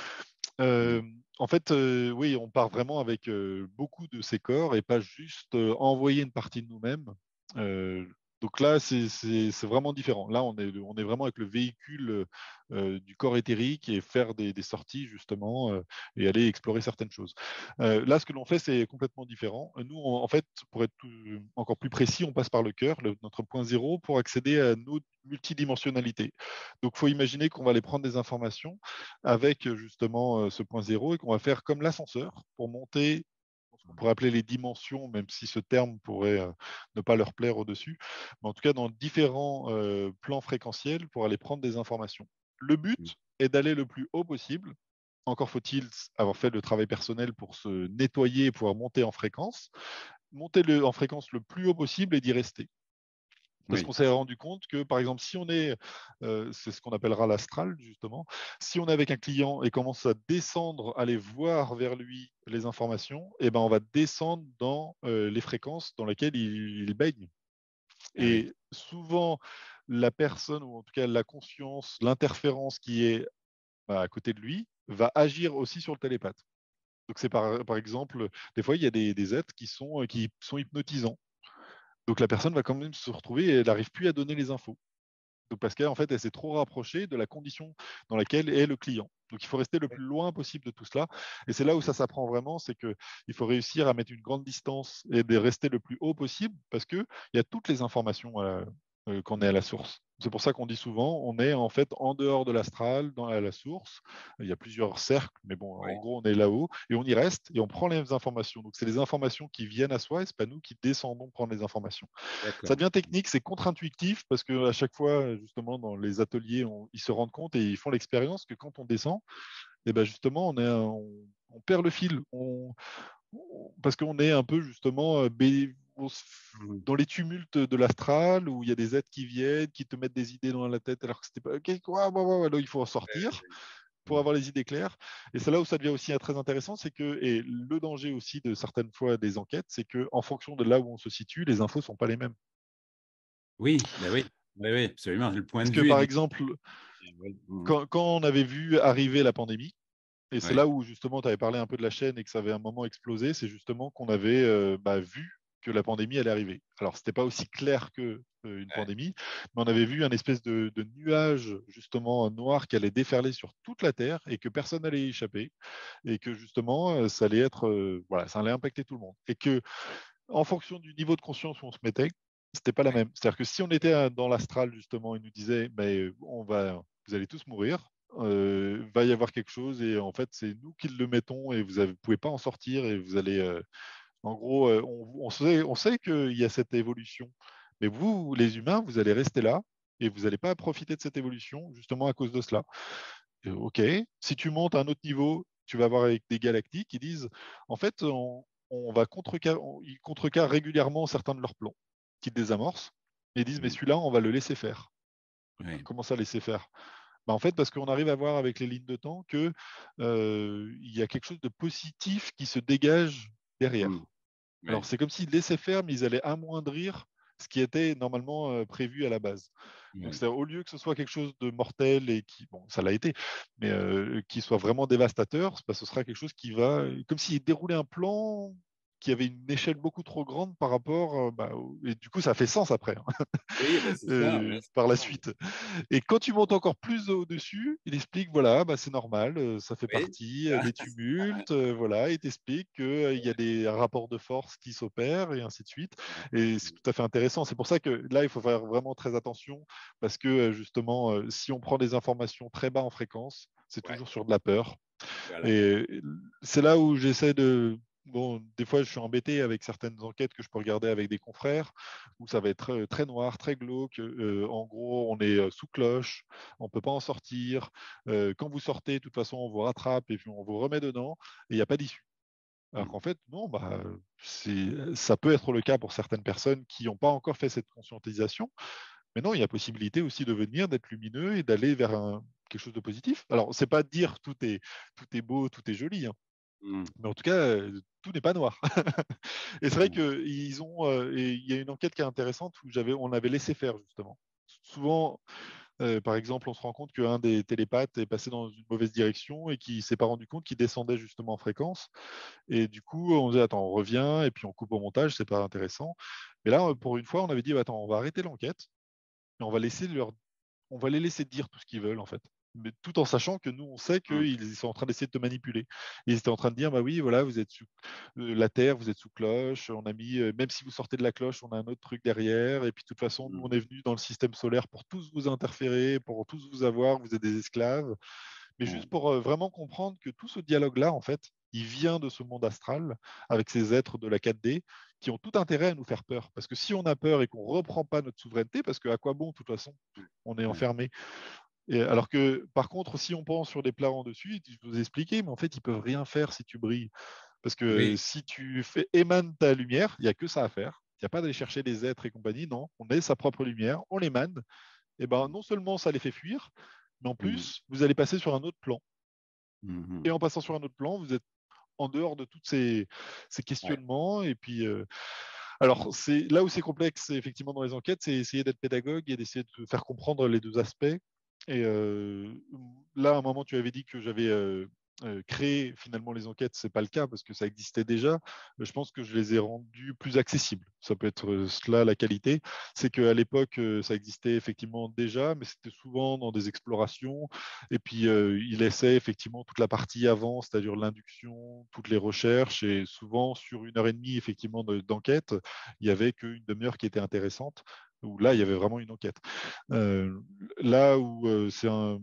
Euh, En fait, oui, on part vraiment avec beaucoup de ces corps et pas juste envoyer une partie de nous-mêmes. Euh, donc là, c'est vraiment différent. Là, on est vraiment avec le véhicule du corps éthérique et faire des sorties, justement, et aller explorer certaines choses. Là, ce que l'on fait, c'est complètement différent. Nous, en fait, pour être encore plus précis, on passe par le cœur, notre point zéro, pour accéder à notre multidimensionnalité. Donc, il faut imaginer qu'on va aller prendre des informations avec justement ce point zéro et qu'on va faire comme l'ascenseur pour monter ce qu'on pourrait appeler les dimensions, même si ce terme pourrait ne pas leur plaire au-dessus, mais en tout cas dans différents plans fréquentiels pour aller prendre des informations. Le but est d'aller le plus haut possible. Encore faut-il avoir fait le travail personnel pour se nettoyer et pouvoir monter en fréquence. Monter en fréquence le plus haut possible et d'y rester. Parce Oui, qu'on s'est rendu compte que, par exemple, si on est, c'est ce qu'on appellera l'astral, justement, si on est avec un client et commence à descendre, aller voir vers lui les informations, eh ben, on va descendre dans les fréquences dans lesquelles il baigne. ah oui, Et souvent, la personne, ou en tout cas la conscience, l'interférence qui est à côté de lui, va agir aussi sur le télépathe. Donc, c'est par exemple, des fois, il y a des êtres qui sont hypnotisants. Donc la personne va quand même se retrouver et elle n'arrive plus à donner les infos. Donc, parce qu'en fait, elle s'est trop rapprochée de la condition dans laquelle est le client. Donc, il faut rester le plus loin possible de tout cela. Et c'est là où ça s'apprend vraiment, c'est qu'il faut réussir à mettre une grande distance et de rester le plus haut possible parce qu'il y a toutes les informations qu'on est à la source. C'est pour ça qu'on dit souvent, on est en fait en dehors de l'astral, dans la source. Il y a plusieurs cercles, mais bon, en gros, on est là-haut et on y reste et on prend les informations. Donc, c'est les informations qui viennent à soi et ce n'est pas nous qui descendons prendre les informations. Ça devient technique, c'est contre-intuitif parce qu'à chaque fois, justement, dans les ateliers, ils se rendent compte et ils font l'expérience que quand on descend, et ben justement, on perd le fil. Parce qu'on est un peu justement dans les tumultes de l'astral où il y a des êtres qui viennent, qui te mettent des idées dans la tête alors que c'était pas OK, quoi, il faut en sortir pour avoir les idées claires. Et c'est là où ça devient aussi très intéressant, c'est que, et le danger aussi de certaines fois des enquêtes, c'est qu'en fonction de là où on se situe, les infos ne sont pas les mêmes. Oui, ben oui, oui, oui, absolument. Le point Parce de que vue est par différent. exemple, quand on avait vu arriver la pandémie, et c'est Ouais. là où justement tu avais parlé un peu de la chaîne et que ça avait un moment explosé, c'est justement qu'on avait vu que la pandémie allait arriver. Alors, ce n'était pas aussi clair que une Ouais. pandémie, mais on avait vu un espèce de nuage justement noir qui allait déferler sur toute la Terre et que personne n'allait y échapper et que justement ça allait être voilà, ça allait impacter tout le monde et que en fonction du niveau de conscience où on se mettait, c'était pas la même. C'est-à-dire que si on était dans l'astral justement, il nous disait mais vous allez tous mourir, va y avoir quelque chose et en fait c'est nous qui le mettons et vous ne pouvez pas en sortir et vous allez en gros on sait qu'il y a cette évolution, mais vous les humains vous allez rester là et vous n'allez pas profiter de cette évolution justement à cause de cela. Ok, si tu montes à un autre niveau, tu vas voir avec des galactiques qui disent en fait on va ils contrecarrent régulièrement certains de leurs plans, qu'ils désamorcent et disent mais celui-là on va le laisser faire. Ouais. Comment ça laisser faire? Bah, en fait, parce qu'on arrive à voir avec les lignes de temps que il y a quelque chose de positif qui se dégage derrière. Alors, Ouais. c'est comme s'ils laissaient faire, mais ils allaient amoindrir ce qui était normalement prévu à la base. Donc, Ouais. c'est au lieu que ce soit quelque chose de mortel et qui, bon, ça l'a été, mais qui soit vraiment dévastateur, bah, ce sera quelque chose qui va, comme s'il déroulait un plan qui avait une échelle beaucoup trop grande par rapport, et du coup, ça fait sens après, hein, Oui, ben c'est ça. Ouais, par la c'est ça. suite. Et quand tu montes encore plus au-dessus, il explique, voilà, bah, c'est normal, ça fait Oui, partie c'est des ça. tumultes, voilà, il t'explique qu'il y a des rapports de force qui s'opèrent et ainsi de suite. Et c'est tout à fait intéressant. C'est pour ça que là, il faut faire vraiment très attention parce que justement, si on prend des informations très bas en fréquence, c'est Ouais, toujours sur de la peur. voilà. Et c'est là où j'essaie de. Bon, des fois, je suis embêté avec certaines enquêtes que je peux regarder avec des confrères, où ça va être très noir, très glauque. En gros, on est sous cloche, on ne peut pas en sortir. Quand vous sortez, de toute façon, on vous rattrape et puis on vous remet dedans, et il n'y a pas d'issue. Alors qu'en fait, non, ça peut être le cas pour certaines personnes qui n'ont pas encore fait cette conscientisation, mais non, il y a possibilité aussi de venir, d'être lumineux et d'aller vers quelque chose de positif. Alors, c'est pas de dire tout est beau, tout est joli, hein, Mm. mais en tout cas, tout n'est pas noir. Et c'est vrai Mm. qu'ils ont, et il y a une enquête qui est intéressante où on avait laissé faire justement. Souvent, par exemple, on se rend compte qu'un des télépathes est passé dans une mauvaise direction et qui ne s'est pas rendu compte qu'il descendait justement en fréquence. Et du coup, on disait, attends, on revient et puis on coupe au montage, c'est pas intéressant. Mais là, pour une fois, on avait dit, bah, attends, on va arrêter l'enquête et on va les laisser dire tout ce qu'ils veulent en fait. Mais tout en sachant que nous, on sait Mm. qu'ils sont en train d'essayer de te manipuler. Ils étaient en train de dire, bah oui, voilà, vous êtes sous la terre, vous êtes sous cloche. On a mis, même si vous sortez de la cloche, on a un autre truc derrière. Et puis, de toute façon, nous, on Mm. est venus dans le système solaire pour tous vous interférer, pour tous vous avoir. Vous êtes des esclaves. Mais juste Mm. pour vraiment comprendre que tout ce dialogue-là, en fait, il vient de ce monde astral avec ces êtres de la 4D qui ont tout intérêt à nous faire peur. Parce que si on a peur et qu'on ne reprend pas notre souveraineté, parce qu'à quoi bon, de toute façon, on est Ouais. enfermé. Et alors que, par contre, si on pense sur des plats en dessus, je vous ai expliqué, mais en fait, ils peuvent rien faire si tu brilles. Parce que Oui. si tu émanes ta lumière, il n'y a que ça à faire. Il n'y a pas d'aller chercher des êtres et compagnie. Non, on est sa propre lumière, on l'émane. Et ben, non seulement ça les fait fuir, mais en Mm. plus, vous allez passer sur un autre plan. Mhm. Et en passant sur un autre plan, vous êtes en dehors de tous ces Ouais. questionnements. Et puis, alors, c'est là où c'est complexe, effectivement, dans les enquêtes, c'est essayer d'être pédagogue et d'essayer de faire comprendre les deux aspects. Et là, à un moment, tu avais dit que j'avais créer finalement les enquêtes, c'est pas le cas parce que ça existait déjà. Je pense que je les ai rendues plus accessibles. Ça peut être cela la qualité. C'est qu'à l'époque, ça existait effectivement déjà, mais c'était souvent dans des explorations. Et puis, il laissait effectivement toute la partie avant, c'est-à-dire l'induction, toutes les recherches. Et souvent, sur 1 heure et demie, effectivement, d'enquête, il y avait qu'une demi-heure qui était intéressante, où là, il y avait vraiment une enquête. Là où c'est un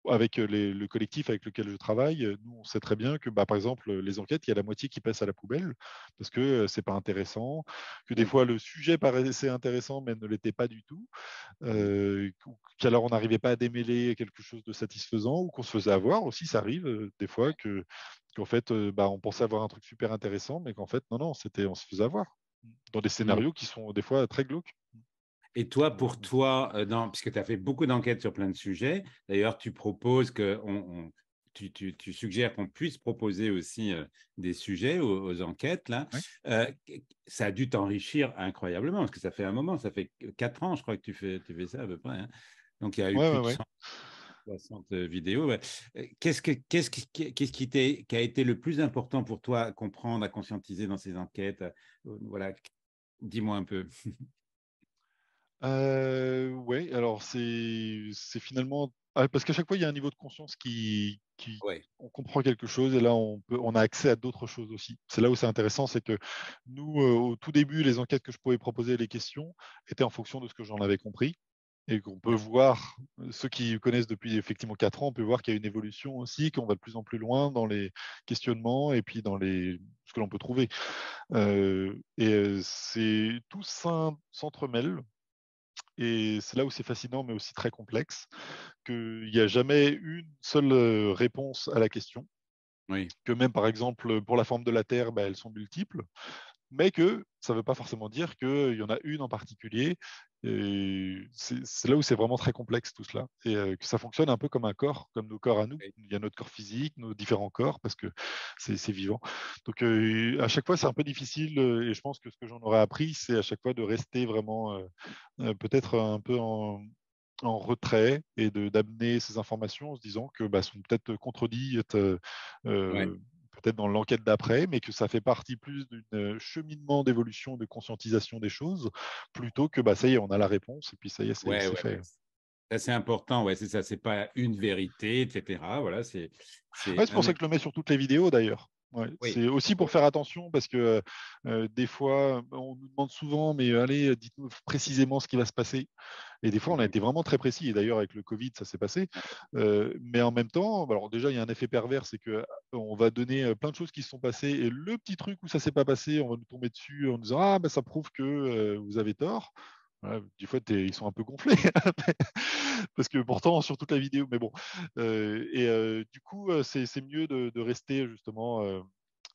avec le collectif avec lequel je travaille, nous, on sait très bien que, bah, par exemple, les enquêtes, il y a la moitié qui passe à la poubelle parce que c'est pas intéressant, que des Oui. fois le sujet paraissait intéressant mais ne l'était pas du tout, Mm. qu'alors on n'arrivait pas à démêler quelque chose de satisfaisant ou qu'on se faisait avoir aussi, ça arrive des fois qu'en fait, bah, on pensait avoir un truc super intéressant, mais qu'en fait, non, non, on se faisait avoir dans des Mm. scénarios qui sont des fois très glauques. Et toi, Ouais. pour toi, puisque tu as fait beaucoup d'enquêtes sur plein de sujets, d'ailleurs, tu proposes que tu suggères qu'on puisse proposer aussi des sujets aux enquêtes, là. Ouais. Euh, Ça a dû t'enrichir incroyablement, parce que ça fait un moment, ça fait 4 ans, je crois, que tu fais ça à peu près, hein. Donc, il y a eu Ouais, plus ouais, de ouais. 160 vidéos. Ouais. Qu'est-ce qui a été le plus important pour toi à comprendre, à conscientiser dans ces enquêtes? Voilà, dis-moi un peu. Ouais, alors c'est finalement parce qu'à chaque fois il y a un niveau de conscience qui Ouais. on comprend quelque chose et là on a accès à d'autres choses aussi. C'est là où c'est intéressant, c'est que nous au tout début les enquêtes que je pouvais proposer, les questions étaient en fonction de ce que j'en avais compris et qu'on peut voir ceux qui connaissent depuis effectivement 4 ans, on peut voir qu'il y a une évolution aussi, qu'on va de plus en plus loin dans les questionnements et puis dans les ce que l'on peut trouver. C'est tout s'entremêle. Et c'est là où c'est fascinant, mais aussi très complexe, qu'il n'y a jamais une seule réponse à la question, Oui. que même par exemple pour la forme de la Terre, bah, elles sont multiples, mais que ça ne veut pas forcément dire qu'il y en a une en particulier. Et c'est là où c'est vraiment très complexe tout cela. Et que ça fonctionne un peu comme un corps, comme nos corps à nous. Oui. Il y a notre corps physique, nos différents corps, parce que c'est vivant. Donc à chaque fois, c'est un peu difficile. Et je pense que ce que j'en aurais appris, c'est à chaque fois de rester vraiment peut-être un peu en retrait et d'amener ces informations en se disant que bah, sont peut-être contredites Ouais. peut-être dans l'enquête d'après, mais que ça fait partie plus d'un cheminement d'évolution, de conscientisation des choses, plutôt que bah, ça y est, on a la réponse et puis ça y est, Ouais, c'est ouais, ouais. fait. Ça, c'est important, ouais, c'est ça, c'est pas une vérité, etc. Voilà, c'est Ouais, c'est pour un. ça que je le mets sur toutes les vidéos d'ailleurs. Ouais, Oui, c'est aussi pour oui, faire attention parce que des fois, on nous demande souvent, mais allez, dites-nous précisément ce qui va se passer. Et des fois, on a oui, été vraiment très précis. Et d'ailleurs, avec le Covid, ça s'est passé. Mais en même temps, alors déjà, il y a un effet pervers, c'est que on va donner plein de choses qui se sont passées et le petit truc où ça s'est pas passé, on va nous tomber dessus en nous disant ah ben ça prouve que vous avez tort. Voilà, des fois, ils sont un peu gonflés parce que pourtant sur toute la vidéo, mais bon. Du coup, c'est mieux de rester justement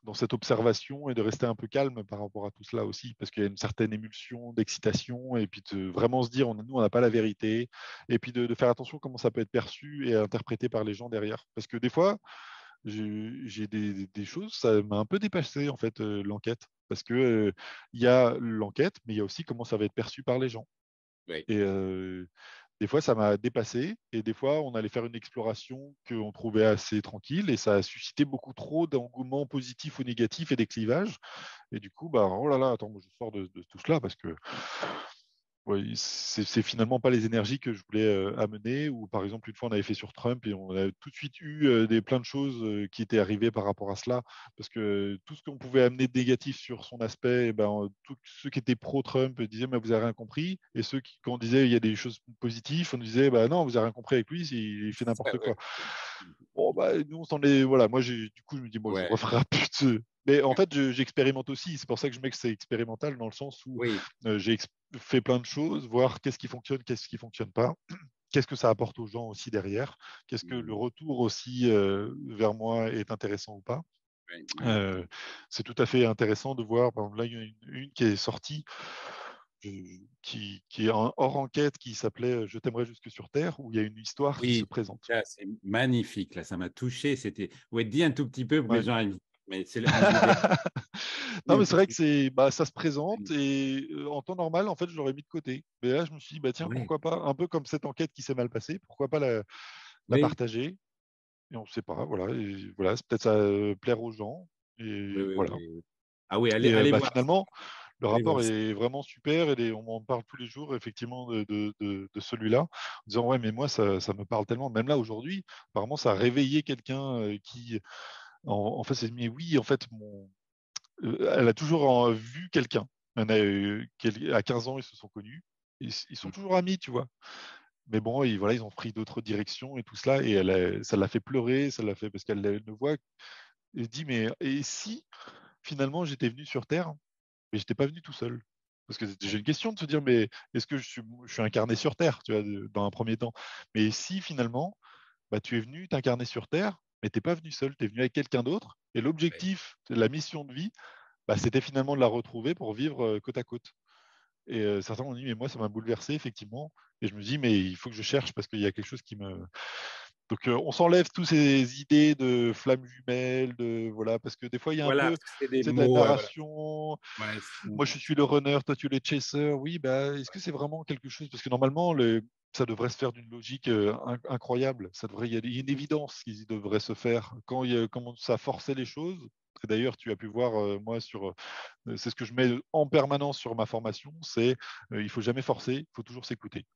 dans cette observation et de rester un peu calme par rapport à tout cela aussi, parce qu'il y a une certaine émulsion, d'excitation, et puis de vraiment se dire, nous, on n'a pas la vérité, et puis de faire attention comment ça peut être perçu et interprété par les gens derrière. Parce que des fois, j'ai des choses, ça m'a un peu dépassé, en fait, l'enquête. Parce que il y a l'enquête, mais il y a aussi comment ça va être perçu par les gens. oui. Et des fois, ça m'a dépassé. Et des fois, on allait faire une exploration qu'on trouvait assez tranquille. Et ça a suscité beaucoup trop d'engouement positif ou négatif et des clivages. Et du coup, bah, oh là là, attends, moi, je sors de tout cela parce que ouais, c'est finalement pas les énergies que je voulais amener. Ou par exemple, une fois, on avait fait sur Trump et on a tout de suite eu plein de choses qui étaient arrivées par rapport à cela. Parce que tout ce qu'on pouvait amener de négatif sur son aspect, eh ben, tous ceux qui étaient pro-Trump disaient, mais vous avez rien compris. Et ceux qui, quand on disait, il y a des choses positives, on disait, bah non, vous avez rien compris avec lui, il fait n'importe Ouais, quoi. Bon, bah, nous, on s'en est. Voilà, moi, du coup, je me dis, bon, je ouais, referai plus de. Mais en fait, j'expérimente aussi. C'est pour ça que je mets que c'est expérimental dans le sens où oui. j'ai fait plein de choses, voir qu'est-ce qui fonctionne, qu'est-ce qui fonctionne pas, qu'est-ce que ça apporte aux gens aussi derrière, qu'est-ce que le Mm. retour aussi vers moi est intéressant ou pas. Ouais, ouais. Euh, c'est tout à fait intéressant de voir, par exemple, là, il y a une qui est sortie, qui est hors enquête, qui s'appelait Je t'aimerais jusque sur Terre, où il y a une histoire qui se Oui, présente. là, c'est magnifique, là, ça m'a touché. C'était. Ouais, dis un tout petit peu pour que les Ouais. gens aillent. Mais on vous verra. Non, Un mais c'est tout vrai que petit ça se présente peu. et en temps normal, en fait, je l'aurais mis de côté. Mais là, je me suis dit, bah tiens, Ouais, pourquoi pas, un peu comme cette enquête qui s'est mal passée, pourquoi pas la oui. partager. et on ne sait pas, voilà, et voilà, c'est peut-être ça plaire aux gens, Oui, et oui, voilà. oui. Ah oui, Et allez voir, finalement, le allez voir rapport ça. est vraiment super, on m'en parle tous les jours, effectivement, de celui-là, en disant, ouais, mais moi, ça me parle tellement. Même là, aujourd'hui, apparemment, ça a réveillé quelqu'un qui, en fait, s'est dit, mais oui, en fait, elle a toujours vu quelqu'un. À 15 ans, ils se sont connus. Ils sont toujours amis, tu vois. Mais bon, voilà, ils ont pris d'autres directions et tout cela, et ça l'a fait pleurer, ça l'a fait parce qu'elle ne voit. Elle se dit, mais et si finalement j'étais venu sur Terre, mais j'étais pas venu tout seul? Parce que c'est déjà une question de se dire, mais est-ce que je suis incarné sur Terre, tu vois, dans un premier temps. Mais si finalement, bah, tu es venu t'incarner sur Terre, mais t'es pas venu seul, tu es venu avec quelqu'un d'autre, et Ouais. l'objectif, la mission de vie, bah, c'était finalement de la retrouver pour vivre côte à côte. Et certains m'ont dit, mais moi, ça m'a bouleversé, effectivement. Et je me dis, mais il faut que je cherche parce qu'il y a quelque chose qui me. Donc, on s'enlève tous ces idées de flammes jumelles, voilà, parce que des fois, il y a un Voilà, peu, parce que c'est des c'est de la mots, voilà. narration. Ouais, Moi, je suis le runner, toi, tu es le chaser. Oui, bah, est-ce que c'est vraiment quelque chose? Parce que normalement, ça devrait se faire d'une logique incroyable. Il y a une évidence qui devrait se faire. Quand il commence à forcer les choses, et d'ailleurs, tu as pu voir, moi, c'est ce que je mets en permanence sur ma formation, c'est il faut jamais forcer, il faut toujours s'écouter.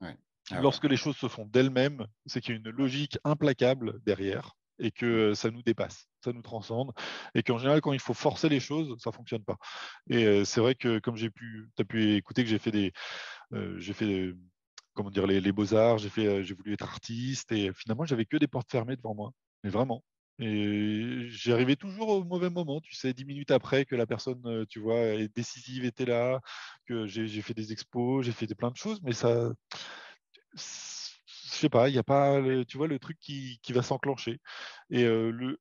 ouais. Ah ouais. Lorsque les choses se font d'elles-mêmes, c'est qu'il y a une logique implacable derrière et que ça nous dépasse, ça nous transcende, et qu'en général, quand il faut forcer les choses, ça fonctionne pas. Et c'est vrai que comme tu as pu écouter que j'ai fait comment dire, les beaux-arts, j'ai voulu être artiste, et finalement, j'avais que des portes fermées devant moi, mais vraiment. Et j'y arrivais toujours au mauvais moment, tu sais, 10 minutes après que la personne, tu vois, est décisive, était là, que j'ai fait des expos, j'ai fait plein de choses, mais ça, je sais pas, il n'y a pas, tu vois, le truc qui va s'enclencher. Et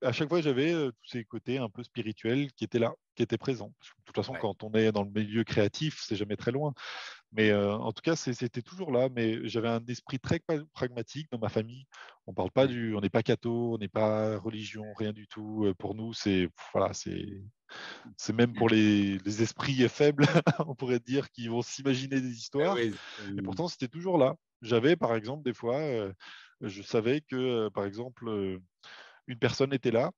à chaque fois, j'avais tous ces côtés un peu spirituels qui étaient là, qui étaient présents. Parce que de toute façon, Ouais. quand on est dans le milieu créatif, c'est jamais très loin. Mais en tout cas, c'était toujours là. Mais j'avais un esprit très pragmatique dans ma famille. On parle pas Ouais. on n'est pas catho, on n'est pas religion, rien du tout. Pour nous, voilà, c'est même pour les esprits faibles, on pourrait dire, qui vont s'imaginer des Ah histoires. oui, Et pourtant, c'était toujours là. J'avais, par exemple, des fois, je savais que, par exemple, une personne était là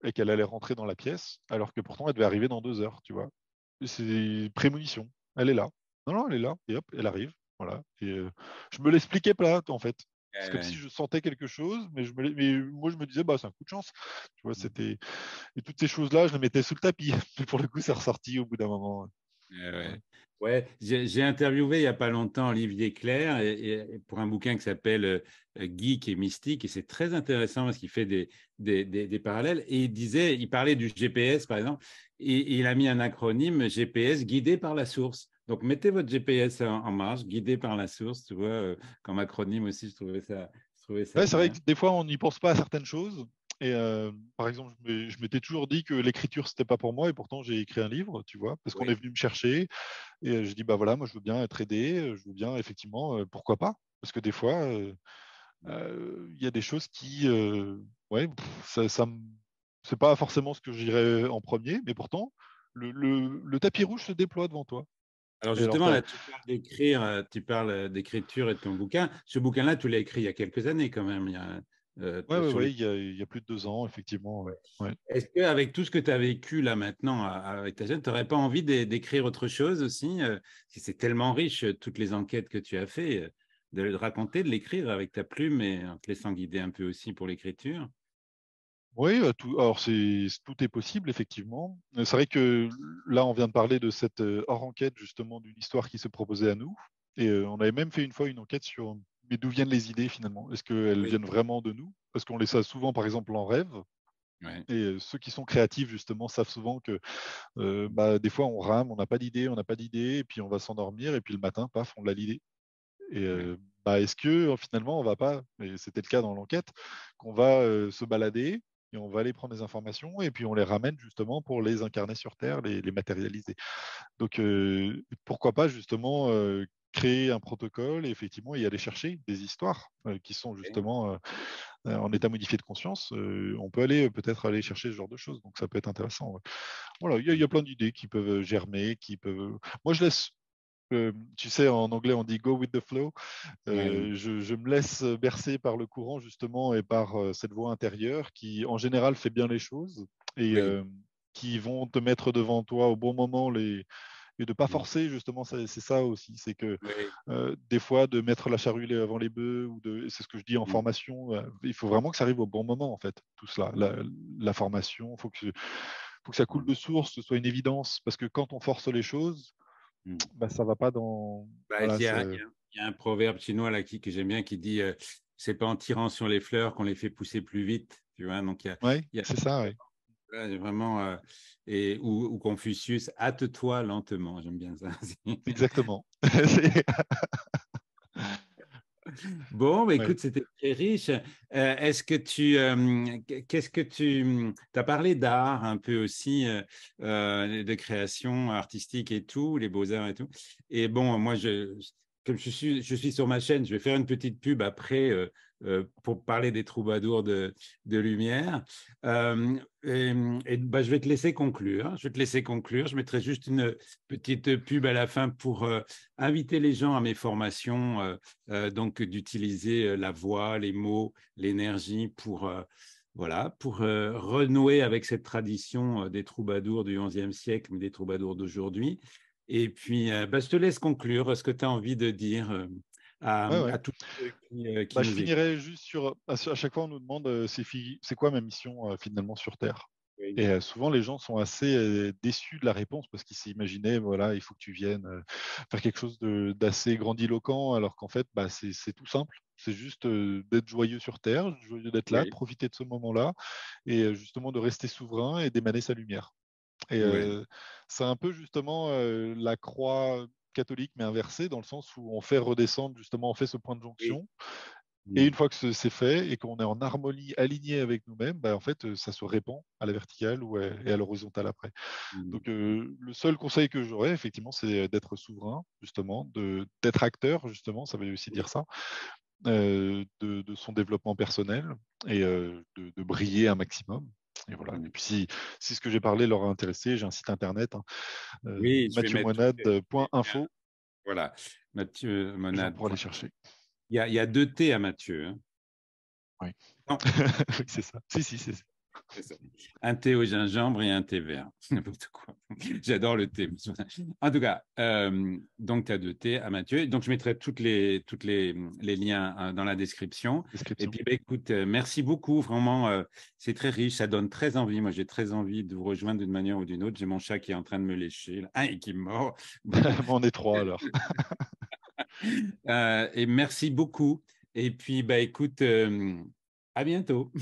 et qu'elle allait rentrer dans la pièce, alors que pourtant, elle devait arriver dans 2 heures, tu vois. C'est prémonition. Elle est là. Non, non, elle est là. Et hop, elle arrive. Voilà. Et je me l'expliquais pas, en fait. C'est comme si ouais. je sentais quelque chose, mais moi, je me disais, bah, c'est un coup de chance. Tu vois, et toutes ces choses-là, je les mettais sous le tapis. Mais pour le coup, c'est ressorti au bout d'un moment. Ouais. Ouais. Ouais, j'ai interviewé il n'y a pas longtemps Olivier Clerc et pour un bouquin qui s'appelle Geek et Mystique, et c'est très intéressant parce qu'il fait des parallèles, et il parlait du GPS par exemple, et il a mis un acronyme GPS guidé par la source. Donc mettez votre GPS en marche, guidé par la source, tu vois, comme acronyme aussi, je trouvais ça Ouais, c'est vrai bien. que des fois, on n'y pense pas à certaines choses. Et par exemple, je m'étais toujours dit que l'écriture, c'était pas pour moi, et pourtant, j'ai écrit un livre, tu vois, parce qu'on est Oui. venu me chercher. Et je dis, bah voilà, moi, je veux bien être aidé, je veux bien, effectivement, pourquoi pas? Parce que des fois, il y a des choses ouais, c'est pas forcément ce que j'irais en premier, mais pourtant, le tapis rouge se déploie devant toi. Alors Et alors, justement, là, tu parles d'écrire, tu parles d'écriture et de ton bouquin. Ce bouquin-là, tu l'as écrit il y a quelques années quand même. ouais, ouais, Sur ouais, il y a plus de 2 ans, effectivement. Ouais. Ouais. Est-ce qu'avec tout ce que tu as vécu là maintenant avec ta jeune, tu n'aurais pas envie d'écrire autre chose aussi si c'est tellement riche, toutes les enquêtes que tu as fait, de le raconter, de l'écrire avec ta plume et en te laissant guider un peu aussi pour l'écriture? Oui, alors tout est possible, effectivement. C'est vrai que là, on vient de parler de cette hors-enquête, justement, d'une histoire qui se proposait à nous. Et on avait même fait une fois une enquête sur mais d'où viennent les idées, finalement? Est-ce qu'elles Oui. viennent vraiment de nous? Parce qu'on les a souvent, par exemple, en rêve. Ouais. Et ceux qui sont créatifs, justement, savent souvent que bah, des fois, on rame, on n'a pas d'idée, et puis on va s'endormir, et puis le matin, paf, on a l'idée. Et Ouais. bah, est-ce que finalement, on va pas, et c'était le cas dans l'enquête, qu'on va se balader et on va aller prendre des informations et puis on les ramène justement pour les incarner sur Terre, les matérialiser. Donc pourquoi pas justement créer un protocole et effectivement y aller chercher des histoires qui sont Ok. justement en état modifié de conscience. On peut aller peut-être aller chercher ce genre de choses, donc ça peut être intéressant. Ouais. Voilà, il y a plein d'idées qui peuvent germer, qui peuvent. Moi, je laisse. Tu sais, en anglais, on dit go with the flow. Ouais, Je me laisse bercer par le courant, justement, et par cette voix intérieure qui, en général, fait bien les choses et oui, qui vont te mettre devant toi au bon moment et de ne pas oui, forcer, justement, c'est ça aussi. C'est que oui, des fois, de mettre la charrue avant les bœufs, c'est ce que je dis en oui, formation, il faut vraiment que ça arrive au bon moment, en fait, tout cela. La formation, faut que ça coule de source, que ce soit une évidence, parce que quand on force les choses, oui. bah, ça va pas dans. Bah, Voilà, il y a un proverbe chinois là, que j'aime bien qui dit c'est pas en tirant sur les fleurs qu'on les fait pousser plus vite. Tu vois, donc ouais, il y a c'est ça, ouais. vraiment. Ou Confucius, hâte-toi lentement. J'aime bien ça. Exactement. Bon, bah, Ouais. écoute, c'était très riche. Qu'est-ce que tu as parlé d'art un peu aussi, de création artistique et tout, les beaux-arts et tout. Et bon, moi, comme je suis sur ma chaîne, je vais faire une petite pub après pour parler des troubadours de lumière. Bah, je vais te laisser conclure. Je vais te laisser conclure. Je mettrai juste une petite pub à la fin pour inviter les gens à mes formations. Donc d'utiliser la voix, les mots, l'énergie pour, voilà, pour renouer avec cette tradition des troubadours du XIe siècle, mais des troubadours d'aujourd'hui. Et puis, bah, je te laisse conclure ce que tu as envie de dire Ouais, ouais. à tous ceux qui Bah, je nous écoutent. finirai juste sur. À chaque fois, on nous demande c'est quoi ma mission finalement sur Terre. Oui, Et souvent, les gens sont assez déçus de la réponse parce qu'ils s'imaginaient, voilà, il faut que tu viennes faire quelque chose d'assez grandiloquent, alors qu'en fait, bah, c'est tout simple. C'est juste d'être joyeux sur Terre, joyeux d'être là, de oui, profiter de ce moment-là et justement de rester souverain et d'émaner sa lumière. Et oui, c'est un peu justement la croix catholique, mais inversée, dans le sens où on fait redescendre, justement, on fait ce point de oui. jonction. Et Mm, une fois que c'est fait et qu'on est en harmonie, aligné avec nous-mêmes, bah, en fait, ça se répand à la verticale et à l'horizontale après. mm, Donc, le seul conseil que j'aurais, effectivement, c'est d'être souverain, justement, d'être acteur, justement, ça veut aussi dire oui. ça, de son développement personnel et de briller un maximum. Et voilà. Et Mm. puis, si ce que j'ai parlé leur a intéressé, j'ai un site internet, hein, Oui, je vais mettre les liens. mathieumonade.info. Voilà, Mathieu Les gens Monade. pourront aller chercher. Il y a deux T à Mathieu. Hein. Oui, Non, oui c'est ça. Si, si, c'est ça. c'est ça. Un thé au gingembre et un thé vert. N'importe quoi. J'adore le thé. En tout cas, donc tu as deux thés à Mathieu. Donc je mettrai les liens dans la description. Et Description. puis, bah, écoute, merci beaucoup. Vraiment, c'est très riche. Ça donne très envie. Moi, j'ai très envie de vous rejoindre d'une manière ou d'une autre. J'ai mon chat qui est en train de me lécher là, et qui me mord. Bon. On est trois alors. Et merci beaucoup. Et puis, bah, écoute, à bientôt.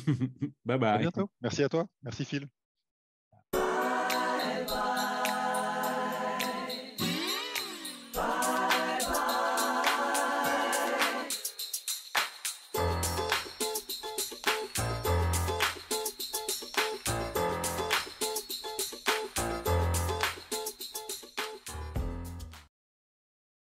Bye À bye. bientôt. Merci à toi. Merci Phil.